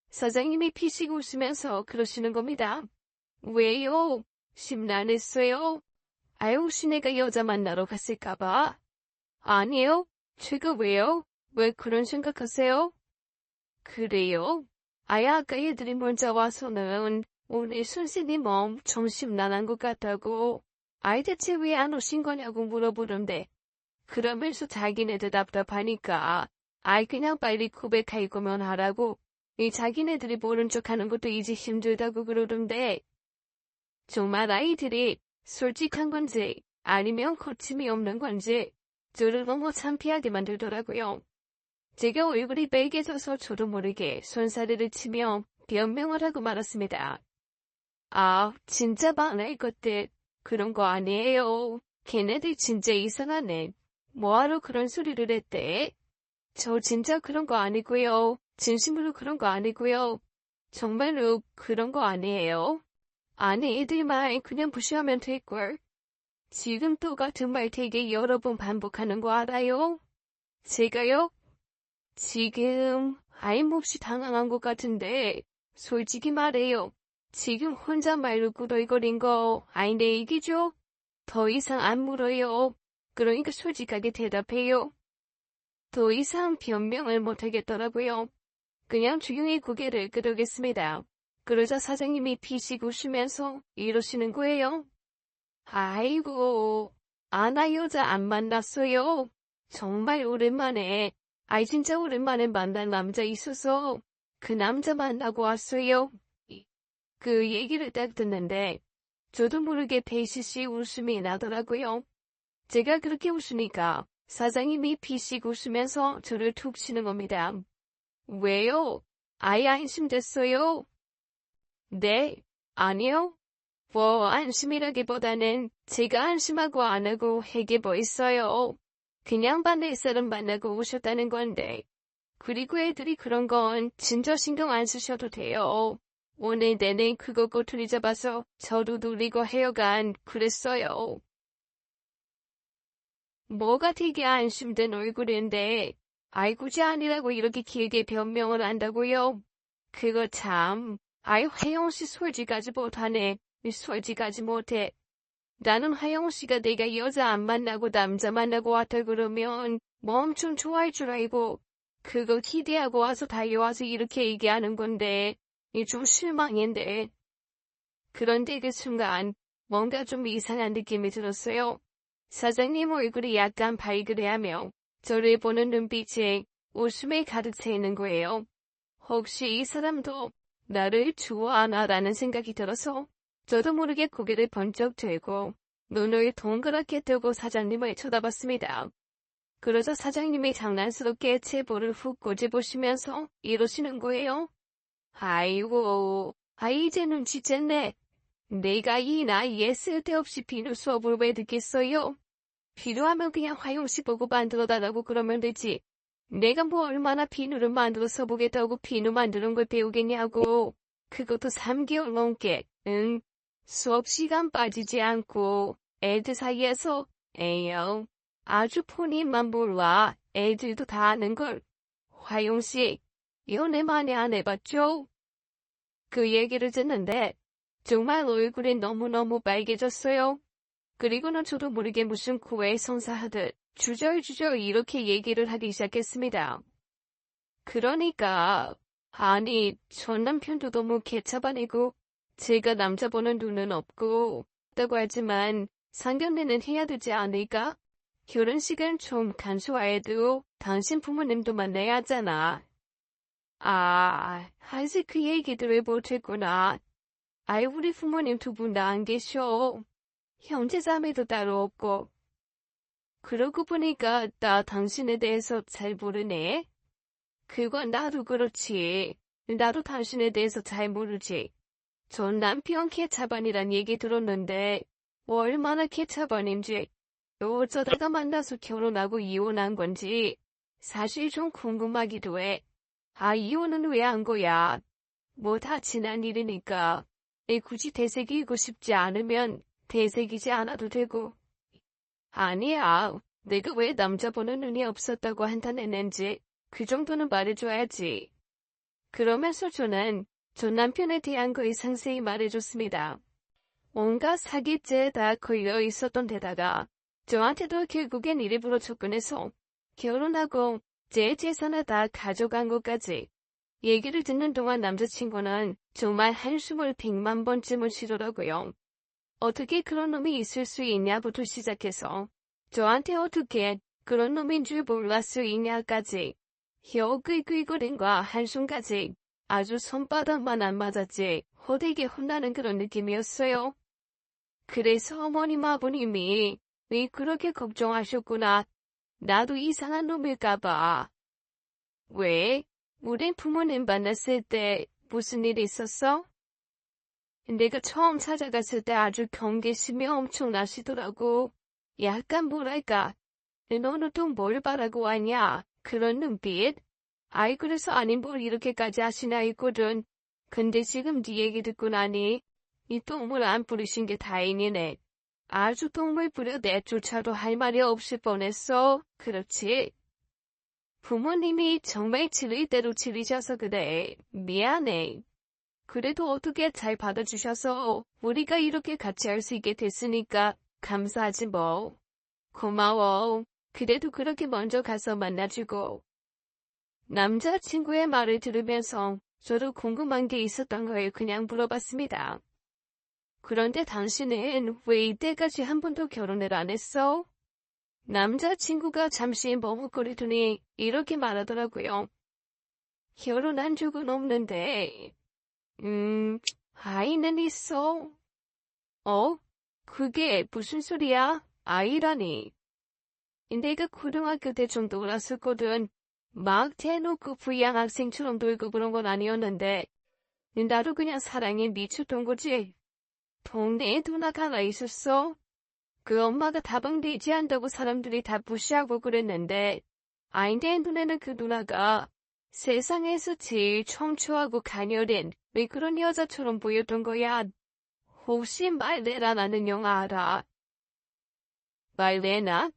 사장님이 피식 웃으면서 그러시는 겁니다. 왜요? 심란했어요? 아유, 혹시 내가 여자 만나러 갔을까봐? 아니요. 제가 왜요? 왜 그런 생각하세요? 그래요? 아야, 아까 애들이 먼저 와서는 오늘 선생님 엄청 심란한 것 같다고. 아이 대체 왜 안 오신 거냐고 물어보는데 그러면서 자기네들 답답하니까 아이 그냥 빨리 고백할 거면 하라고 이 자기네들이 모른 척하는 것도 이제 힘들다고 그러던데 정말 아이들이 솔직한 건지 아니면 거침이 없는 건지 저를 너무 창피하게 만들더라고요. 제가 얼굴이 빨개져서 저도 모르게 손사래를 치며 변명을 하고 말았습니다. 아, 진짜 많을 것들 그런 거 아니에요. 걔네들 진짜 이상하네. 뭐하러 그런 소리를 했대? 저 진짜 그런 거 아니고요. 진심으로 그런 거 아니고요. 정말로 그런 거 아니에요. 아니, 애들 말 그냥 무시하면 될걸. 지금 똑같은 말 되게 여러 번 반복하는 거 알아요? 제가요? 지금 아임없이 당황한 것 같은데 솔직히 말해요. 지금 혼잣말로 꾸덜거린 거 아이 내 얘기죠? 더 이상 안 물어요. 그러니까 솔직하게 대답해요. 더 이상 변명을 못하겠더라고요. 그냥 조용히 고개를 끄덕였습니다. 그러자 사장님이 피식 웃으면서 이러시는 거예요. 아이고, 아나 여자 안 만났어요. 정말 오랜만에, 아이 진짜 오랜만에 만난 남자 있어서 그 남자 만나고 왔어요. 그 얘기를 딱 듣는데 저도 모르게 베이시시 웃음이 나더라고요. 제가 그렇게 웃으니까 사장님이 피식 웃으면서 저를 툭 치는 겁니다. 왜요? 아예 안심됐어요? 네, 아니요. 뭐 안심이라기보다는 제가 안심하고 안 하고 해게 뭐 있어요. 그냥 반대 사람 만나고 오셨다는 건데. 그리고 애들이 그런 건 진짜 신경 안 쓰셔도 돼요. 오늘 내내 그거 꼬투리 잡아서 저도 놀리고 하여간 그랬어요. 뭐가 되게 안심된 얼굴인데 아이 굳이 아니라고 이렇게 길게 변명을 한다고요? 그거 참, 아이 화영씨 솔직하지 못하네. 솔직하지 못해. 나는 화영씨가 내가 여자 안 만나고 남자 만나고 왔다 그러면 뭐 엄청 좋아할 줄 알고 그거 기대하고 와서 달려와서 이렇게 얘기하는 건데 이 좀 실망인데. 그런데 그 순간 뭔가 좀 이상한 느낌이 들었어요. 사장님 얼굴이 약간 발그레하며 저를 보는 눈빛에 웃음이 가득 차 있는 거예요. 혹시 이 사람도 나를 좋아하나라는 생각이 들어서 저도 모르게 고개를 번쩍 들고 눈을 동그랗게 뜨고 사장님을 쳐다봤습니다. 그러자 사장님이 장난스럽게 제 볼을 훅 꼬집으시면서 이러시는 거예요. 아이고, 이제 눈치챘네. 내가 이 나이에 쓸데없이 비누 수업을 왜 듣겠어요? 필요하면 그냥 화용식 보고 만들어달라고 그러면 되지. 내가 뭐 얼마나 비누를 만들어서 보겠다고 비누 만드는 걸 배우겠냐고. 그것도 3개월 넘게. 응. 수업 시간 빠지지 않고 애들 사이에서 에요. 아주 본인만 몰라. 애들도 다 아는 걸. 화용식. 연애 많이 안 해봤죠? 그 얘기를 듣는데 정말 얼굴이 너무너무 빨개졌어요. 그리고는 저도 모르게 무슨 구애 성사하듯 주절주절 이렇게 얘기를 하기 시작했습니다. 그러니까 아니 전 남편도 너무 개차반이고 제가 남자 보는 눈은 없고 없다고 하지만 상견례는 해야 되지 않을까? 결혼식은 좀 간소화해도 당신 부모님도 만나야 하잖아. 아, 아직 그 얘기들을 못했구나. 아이 우리 부모님 두 분 다 안 계셔. 형제 자매도 따로 없고. 그러고 보니까 나 당신에 대해서 잘 모르네. 그건 나도 그렇지. 나도 당신에 대해서 잘 모르지. 전 남편 개차반이란 얘기 들었는데 얼마나 개차반인지 어쩌다가 만나서 결혼하고 이혼한 건지 사실 좀 궁금하기도 해. 아 이혼은 왜 한 거야? 뭐 다 지난 일이니까. 굳이 되새기고 싶지 않으면 되새기지 않아도 되고. 아니야. 내가 왜 남자 보는 눈이 없었다고 한탄했는지 그 정도는 말해줘야지. 그러면서 저는 전 남편에 대한 거에 상세히 말해줬습니다. 온갖 사기죄 다 걸려 있었던 데다가 저한테도 결국엔 일부러 접근해서 결혼하고 제 재산을 다 가져간 것까지. 얘기를 듣는 동안 남자친구는 정말 한숨을 100만 번쯤은 쉬더라고요. 어떻게 그런 놈이 있을 수 있냐부터 시작해서 저한테 어떻게 그런 놈인 줄 몰랐을 수 있냐까지 혀 끄이끄이거림과 한숨까지 아주 손바닥만 안 맞았지 호되게 혼나는 그런 느낌이었어요. 그래서 어머님 아버님이 왜 그렇게 걱정하셨구나. 나도 이상한 놈일까봐. 왜? 우리 부모님 만났을 때 무슨 일 있었어? 내가 처음 찾아갔을 때 아주 경계심이 엄청나시더라고. 약간 뭐랄까. 너는 또 뭘 바라고 왔냐? 그런 눈빛? 아이 그래서 아닌 뭘 이렇게까지 하시나 했거든. 근데 지금 네 얘기 듣고 나니 이 똥물 안 뿌리신 게 다행이네. 아주 똥물 뿌려 내쫓아도 할 말이 없을 뻔했어. 그렇지? 부모님이 정말 질릴 대로 질리셔서 그래. 미안해. 그래도 어떻게 잘 받아주셔서 우리가 이렇게 같이 할 수 있게 됐으니까 감사하지 뭐. 고마워. 그래도 그렇게 먼저 가서 만나주고. 남자친구의 말을 들으면서 저도 궁금한 게 있었던 걸 그냥 물어봤습니다. 그런데 당신은 왜 이때까지 한 번도 결혼을 안 했어? 남자친구가 잠시 머뭇거리더니 이렇게 말하더라고요. 결혼한 적은 없는데, 아이는 있어. 어? 그게 무슨 소리야? 아이라니. 내가 고등학교 때 좀 놀았었거든. 막 대놓고 부양 학생처럼 놀고 그런 건 아니었는데, 나도 그냥 사랑에 미쳤던 거지. 동네에 누나가 하나 있었어. 그 엄마가 다방되지 않다고 사람들이 다 무시하고 그랬는데, 아인데 눈에는 그 누나가 세상에서 제일 청초하고 가녀린 왜 그런 여자처럼 보였던 거야. 혹시 말레라라는 영화 알아? 말레나?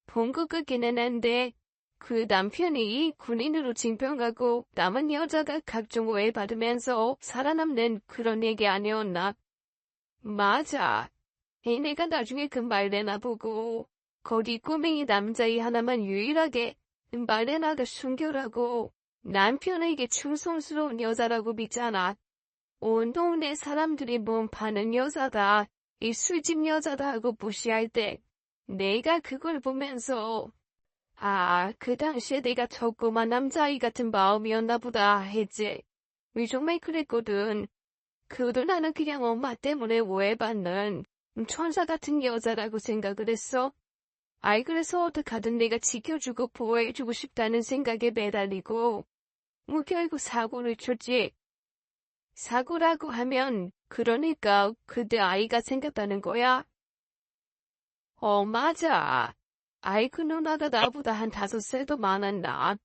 본 거 같기는 한데 그 남편이 군인으로 징병하고 남은 여자가 각종 오해 받으면서 살아남는 그런 얘기 아니었나? 맞아. 내가 나중에 그 말레나 보고 거기 꼬맹이 남자애 하나만 유일하게 말레나가 순결하고 남편에게 충성스러운 여자라고 믿잖아. 온 동네 사람들이 몸 파는 여자다, 이 술집 여자다 하고 무시할 때 내가 그걸 보면서 아, 그 당시에 내가 조그만 남자아이 같은 마음이었나 보다 했지. 정말 그랬거든. 그도 나는 그냥 엄마 때문에 오해받는 천사 같은 여자라고 생각을 했어. 아이 그래서 어떡하든 내가 지켜주고 보호해주고 싶다는 생각에 매달리고 결국 사고를 쳤지. 사고라고 하면 그러니까 그때 아이가 생겼다는 거야. 맞아. 아이 그 누나가 나보다 한 5살도 많았나.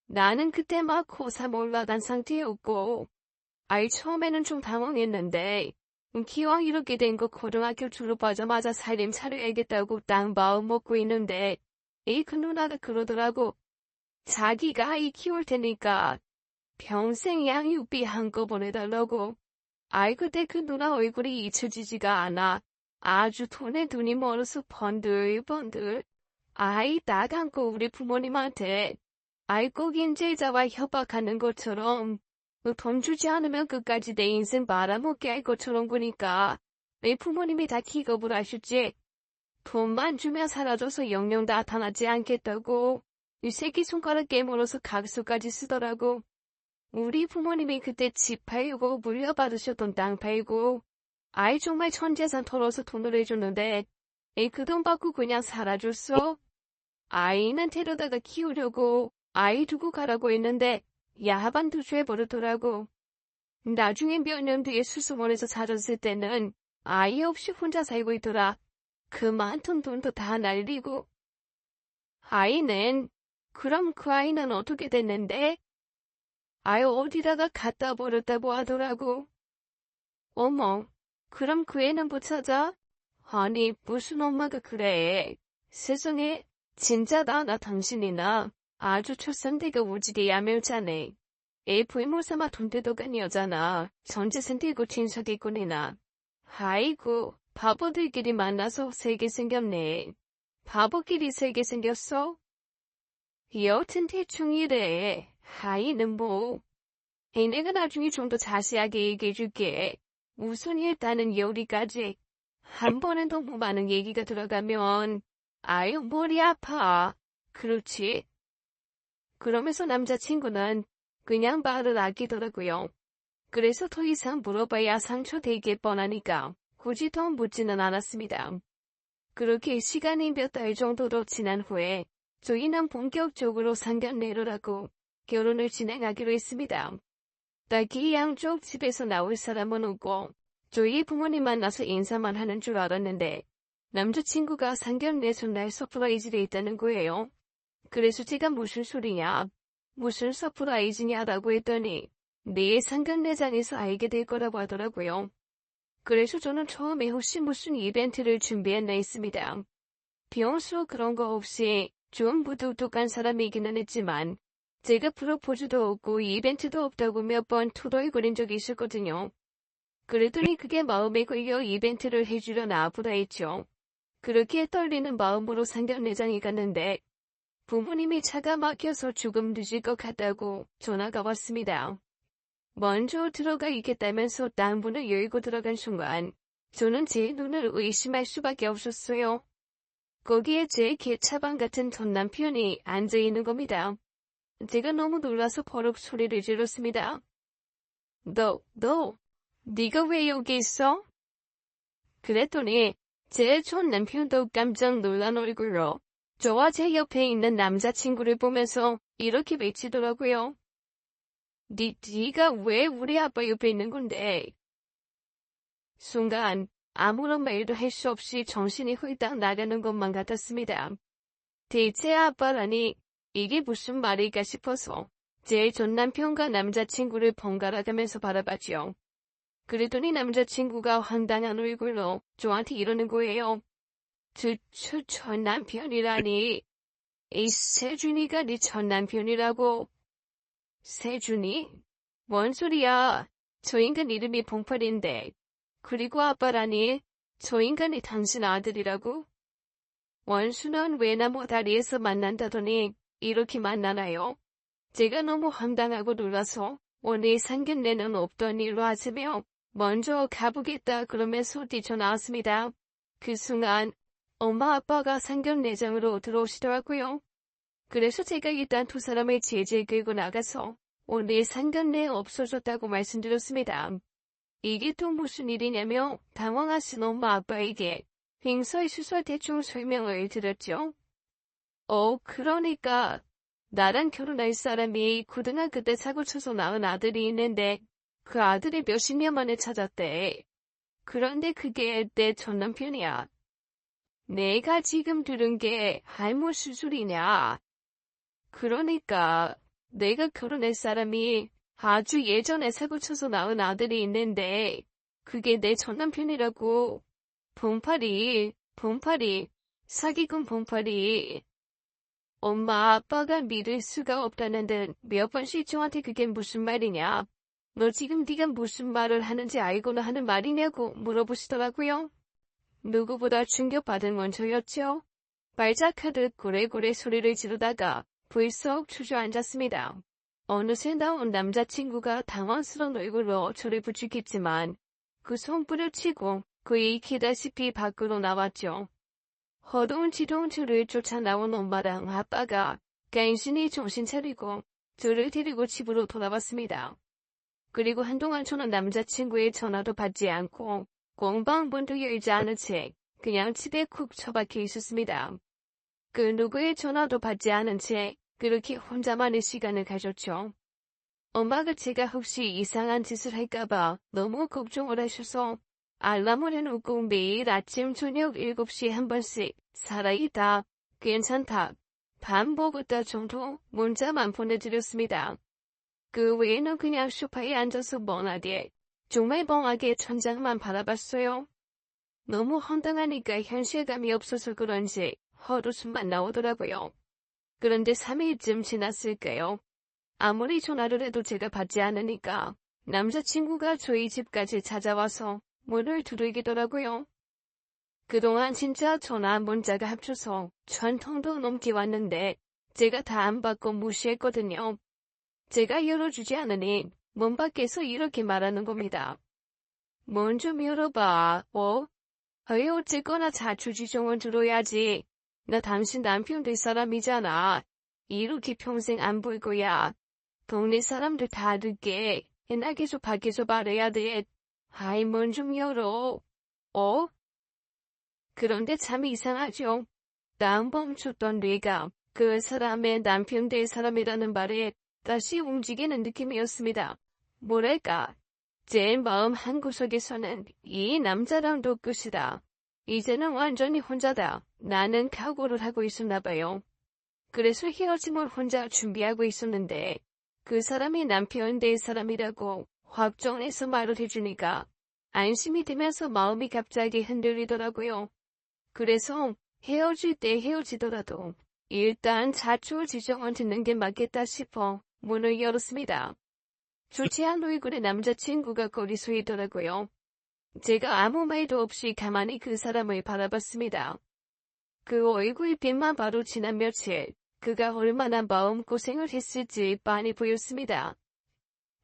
나는 그때 막 고3 올라간 상태였고, 아이 처음에는 좀 당황했는데, 기왕 이렇게 된 거 고등학교 졸업하자마자 살림 차려야겠다고 딱 마음 먹고 있는데, 그 누나가 그러더라고. 자기가 아이 키울 테니까 평생 양육비 한꺼번에 달라고. 아이 그때 그 누나 얼굴이 잊혀지지가 않아. 아주 돈에 눈이 멀어서 번들번들. 아이 딱 안고 우리 부모님한테 아이 꼭 인제자와 협박하는 것처럼 돈 주지 않으면 끝까지 내 인생 말아먹게 할 것처럼 구니까 내 부모님이 다 기겁을 하셨지. 돈만 주면 사라져서 영영 나타나지 않겠다고. 이 새끼손가락 깨물어서 각서까지 쓰더라고. 우리 부모님이 그때 집 팔고 물려받으셨던 땅 팔고 아이 정말 전재산 털어서 돈을 해줬는데 그 돈 받고 그냥 살아줬어. 아이는 데려다가 키우려고 아이 두고 가라고 했는데 야반 투주해버렸더라고. 나중에 몇 년 뒤에 수소문에서 찾았을 때는 아이 없이 혼자 살고 있더라. 그 많던 돈도 다 날리고. 그럼 그 아이는 어떻게 됐는데? 아유 어디다가 갖다 버렸다고 하더라고. 어머, 그럼 그 애는 못 찾아? 아니 무슨 엄마가 그래. 세상에 진짜다. 나 당신이나 아주 초상대가 오지게 야멸자네. 애 부모 삼아 돈 되도간 여자나 전재산 들고 진석이꾼이나. 아이고 바보들끼리 만나서 세게 생겼네. 바보끼리 세게 생겼어? 여튼 대충 이래. 아이는 뭐. 내가 나중에 좀 더 자세하게 얘기해줄게. 우선 일단은 여기까지. 한 번에 너무 많은 얘기가 들어가면 아유 머리 아파. 그렇지. 그러면서 남자친구는 그냥 말을 아끼더라고요. 그래서 더 이상 물어봐야 상처 되게 뻔하니까 굳이 더 묻지는 않았습니다. 그렇게 시간이 몇 달 정도로 지난 후에 저희는 본격적으로 상견례를 하고 결혼을 진행하기로 했습니다. 딱히 양쪽 집에서 나올 사람은 없고 저희 부모님 만나서 인사만 하는 줄 알았는데 남자친구가 상견례 전날 서프라이즈를 했다는 거예요. 그래서 제가 무슨 소리냐, 무슨 서프라이즈냐라고 했더니 내일 상견례장에서 알게 될 거라고 하더라고요. 그래서 저는 처음에 혹시 무슨 이벤트를 준비했나 했습니다. 평소 그런 거 없이 좀 무뚝뚝한 사람이기는 했지만 제가 프로포즈도 없고 이벤트도 없다고 몇 번 투덜거린 적이 있었거든요. 그랬더니 그게 마음에 걸려 이벤트를 해주려 나보다 했죠. 그렇게 떨리는 마음으로 상견례장에 갔는데 부모님이 차가 막혀서 조금 늦을 것 같다고 전화가 왔습니다. 먼저 들어가 있겠다면서 딴 문을 열고 들어간 순간 저는 제 눈을 의심할 수밖에 없었어요. 거기에 제 개차방 같은 전 남편이 앉아있는 겁니다. 제가 너무 놀라서 버럭 소리를 질렀습니다. 네가 왜 여기 있어? 그랬더니 제 전 남편도 깜짝 놀란 얼굴로 저와 제 옆에 있는 남자친구를 보면서 이렇게 외치더라고요. 네가 왜 우리 아빠 옆에 있는 건데? 순간 아무런 말도 할 수 없이 정신이 홀딱 나가는 것만 같았습니다. 대체 아빠라니 이게 무슨 말일까 싶어서 제 전 남편과 남자친구를 번갈아 가면서 바라봤죠. 그랬더니 남자친구가 황당한 얼굴로 저한테 이러는 거예요. 전 남편이라니. 이 세준이가 네 전 남편이라고. 세준이? 뭔 소리야. 저 인간 이름이 봉팔인데. 그리고 아빠라니. 저 인간이 당신 아들이라고? 원수는 외나무 다리에서 만난다더니 이렇게 만나나요? 제가 너무 황당하고 놀라서 오늘 상견례는 없던 일로 하시며 먼저 가보겠다 그러면서 뛰쳐나왔습니다. 그 순간 엄마 아빠가 상견례장으로 들어오시더라고요. 그래서 제가 일단 두 사람을 제재 끌고 나가서 오늘 상견례 없어졌다고 말씀드렸습니다. 이게 또 무슨 일이냐며 당황하신 엄마 아빠에게 횡설수설 대충 설명을 드렸죠. 그러니까 나랑 결혼할 사람이 고등학교 때 사고쳐서 낳은 아들이 있는데 그 아들이 몇십 년 만에 찾았대. 그런데 그게 내 전 남편이야. 내가 지금 들은 게 무슨 소리냐. 그러니까 내가 결혼할 사람이 아주 예전에 사고쳐서 낳은 아들이 있는데 그게 내 전남편이라고. 봉파리, 사기꾼 봉파리. 엄마 아빠가 믿을 수가 없다는데 몇 번씩 저한테 그게 무슨 말이냐. 너 지금 네가 무슨 말을 하는지 알고나 하는 말이냐고 물어보시더라고요. 누구보다 충격받은 건 저였죠. 발작하듯 고래고래 소리를 지르다가 불쑥 주저앉았습니다. 어느새 나온 남자친구가 당황스러운 얼굴로 저를 부축했지만 그 손불을 치고 그의 익히다시피 밖으로 나왔죠. 허둥지둥 저를 쫓아 나온 엄마랑 아빠가 간신히 정신 차리고 저를 데리고 집으로 돌아왔습니다. 그리고 한동안 저는 남자친구의 전화도 받지 않고 공방문도 열지 않은 채 그냥 집에 쿡 처박혀 있었습니다. 그 누구의 전화도 받지 않은 채 그렇게 혼자만의 시간을 가졌죠. 엄마가 제가 혹시 이상한 짓을 할까봐 너무 걱정을 하셔서 알람을 해놓고 매일 아침 저녁 7시에 한 번씩 살아있다, 괜찮다, 밥 먹었다 정도 문자만 보내드렸습니다. 그 외에는 그냥 소파에 앉아서 멍하게, 정말 멍하게 천장만 바라봤어요. 너무 황당하니까 현실감이 없어서 그런지 헛웃음만 나오더라고요. 그런데 3일쯤 지났을까요? 아무리 전화를 해도 제가 받지 않으니까 남자친구가 저희 집까지 찾아와서 문을 두들기더라고요. 그동안 진짜 전화 문자가 합쳐서 1000통도 넘게 왔는데 제가 다 안 받고 무시했거든요. 제가 열어주지 않으니 문 밖에서 이렇게 말하는 겁니다. 문 좀 열어봐. 어쨌거나 자초지종은 들어야지. 나 당신 남편 될 사람이잖아. 이렇게 평생 안 볼 거야. 동네 사람들 다 듣게. 나 계속 밖에서 말해야 돼. 문 좀 열어. 그런데 참 이상하죠. 다음 멈췄던 뇌가 그 사람의 남편 될 사람이라는 말에 다시 움직이는 느낌이었습니다. 뭐랄까. 제 마음 한구석에서는 이 남자랑도 끝이다. 이제는 완전히 혼자다. 나는 각오를 하고 있었나 봐요. 그래서 헤어짐을 혼자 준비하고 있었는데 그 사람이 남편 될 사람이라고 확정해서 말을 해주니까 안심이 되면서 마음이 갑자기 흔들리더라고요. 그래서 헤어질 때 헤어지더라도 일단 자초지종은 듣는 게 맞겠다 싶어 문을 열었습니다. 좋지 않은 얼굴의 남자친구가 거기 서 있더라고요. 제가 아무 말도 없이 가만히 그 사람을 바라봤습니다. 그 얼굴빛만 봐도 지난 며칠 그가 얼마나 마음고생을 했을지 빤히 보였습니다.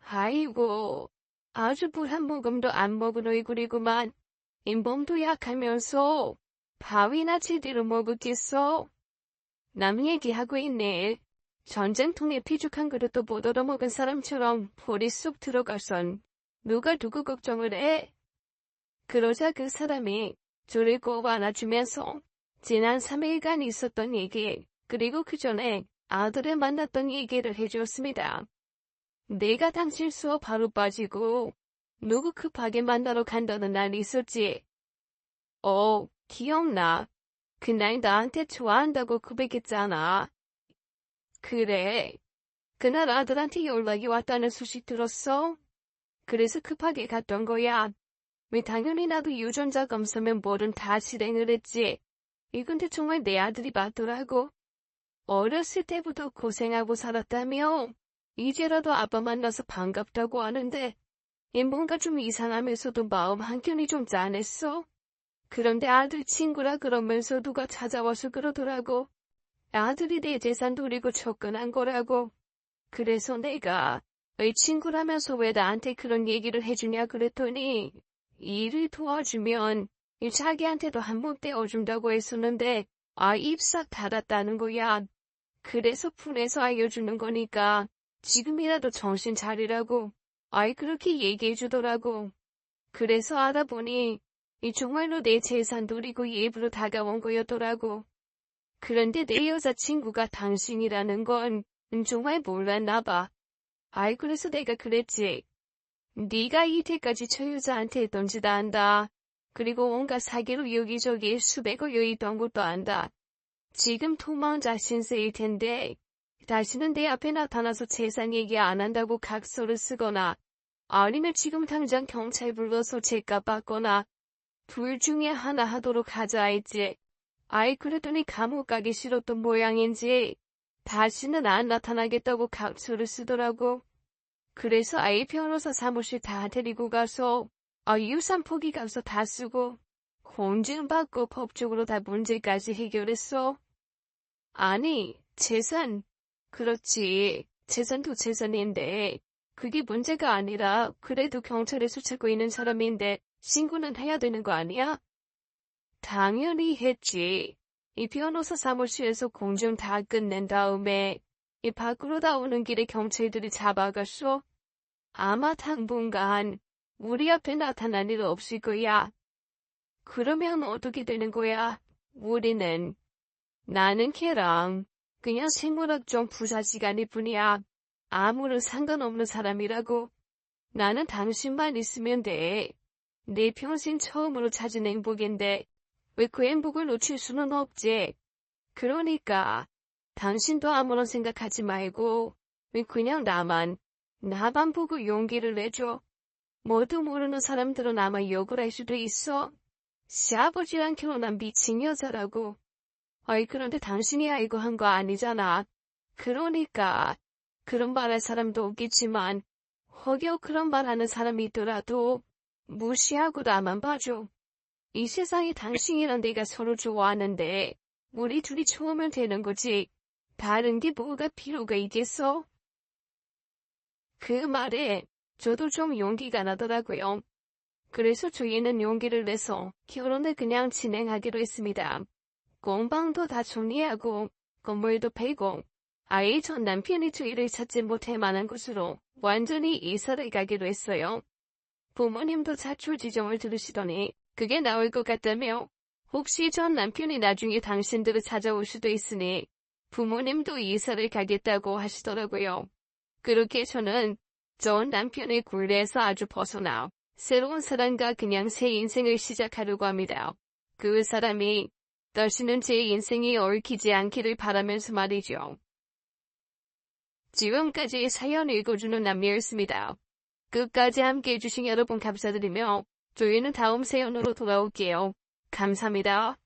아이고, 아주 물 한 모금도 안 먹은 얼굴이구만. 인범도 약하면서 밥이나 제대로 먹었겠어? 남 얘기하고 있네. 전쟁통에 피죽한 그릇도 못 얻어먹은 사람처럼 볼이 쑥 들어가선 누가 누구 걱정을 해? 그러자 그 사람이 저를 꼭 안아주면서 지난 3일간 있었던 얘기 그리고 그 전에 아들을 만났던 얘기를 해주었습니다. 내가 당신 수업 바로 빠지고 누구 급하게 만나러 간다는 날 있었지? 기억나. 그날 나한테 좋아한다고 고백했잖아. 그래. 그날 아들한테 연락이 왔다는 소식 들었어? 그래서 급하게 갔던 거야. 왜 당연히 나도 유전자 검사면 뭐든 다 실행을 했지. 이건데 정말 내 아들이 맞더라고. 어렸을 때부터 고생하고 살았다며. 이제라도 아빠 만나서 반갑다고 하는데 뭔가 좀 이상하면서도 마음 한켠이 좀 짠했어. 그런데 아들 친구라 그러면서 누가 찾아와서 그러더라고. 아들이 내 재산 노리고 접근한 거라고. 그래서 내가 의 친구라면서 왜 나한테 그런 얘기를 해주냐 그랬더니 일을 도와주면 자기한테도 한몫 떼어준다고 했었는데 입 싹 닫았다는 거야. 그래서 분해서 알려주는 거니까 지금이라도 정신 차리라고. 그렇게 얘기해주더라고. 그래서 알아보니 정말로 내 재산 노리고 일부러 다가온 거였더라고. 그런데 내 여자친구가 당신이라는 건 정말 몰랐나 봐. 그래서 내가 그랬지. 네가 이때까지 저 여자한테 했던 짓 안다. 그리고 온갖 사기로 여기저기 수백억 여의던 것도 안다. 지금 도망자 신세일 텐데 다시는 내 앞에 나타나서 재산 얘기 안 한다고 각서를 쓰거나 아니면 지금 당장 경찰 불러서 죄값 받거나 둘 중에 하나 하도록 하자 했지. 아이 그랬더니 감옥 가기 싫었던 모양인지 다시는 안 나타나겠다고 각서를 쓰더라고. 그래서 아이 변호사 사무실 다 데리고 가서 유산 포기 각서 다 쓰고 공증받고 법적으로 다 문제까지 해결했어. 아니, 재산. 그렇지. 재산도 재산인데 그게 문제가 아니라 그래도 경찰에 수차고 있는 사람인데 신고는 해야 되는 거 아니야? 당연히 했지. 이 변호사 사무실에서 공증 다 끝낸 다음에 이 밖으로 나오는 길에 경찰들이 잡아갔어. 아마 당분간 우리 앞에 나타날 일 없을 거야. 그러면 어떻게 되는 거야? 우리는. 나는 걔랑 그냥 생물학적 부사시간일 뿐이야. 아무런 상관없는 사람이라고. 나는 당신만 있으면 돼. 내 평생 처음으로 찾은 행복인데 왜 그 행복을 놓칠 수는 없지. 그러니까 당신도 아무런 생각하지 말고 왜 그냥 나만 보고 용기를 내줘. 뭐도 모르는 사람들은 아마 욕을 할 수도 있어. 시아버지랑 결혼한 미친 여자라고. 그런데 당신이 알고 한 거 아니잖아. 그러니까 그런 말 할 사람도 없겠지만 혹여 그런 말 하는 사람이 있더라도 무시하고 나만 봐줘. 이 세상에 당신이랑 내가 서로 좋아하는데 우리 둘이 좋으면 되는 거지. 다른 게 뭐가 필요가 있겠어? 그 말에 저도 좀 용기가 나더라고요. 그래서 저희는 용기를 내서 결혼을 그냥 진행하기로 했습니다. 공방도 다 정리하고 건물도 팔고 아예 전 남편이 저희를 찾지 못할 만한 곳으로 완전히 이사를 가기로 했어요. 부모님도 자초지종을 들으시더니 그게 나올 것 같다며 혹시 전 남편이 나중에 당신들을 찾아올 수도 있으니 부모님도 이사를 가겠다고 하시더라고요. 그렇게 저는 전 남편의 굴레에서 아주 벗어나 새로운 사람과 그냥 새 인생을 시작하려고 합니다. 그 사람이 다시는 제 인생이 얽히지 않기를 바라면서 말이죠. 지금까지 사연 읽어주는 남미였습니다. 끝까지 함께 해주신 여러분 감사드리며 저희는 다음 사연으로 돌아올게요. 감사합니다.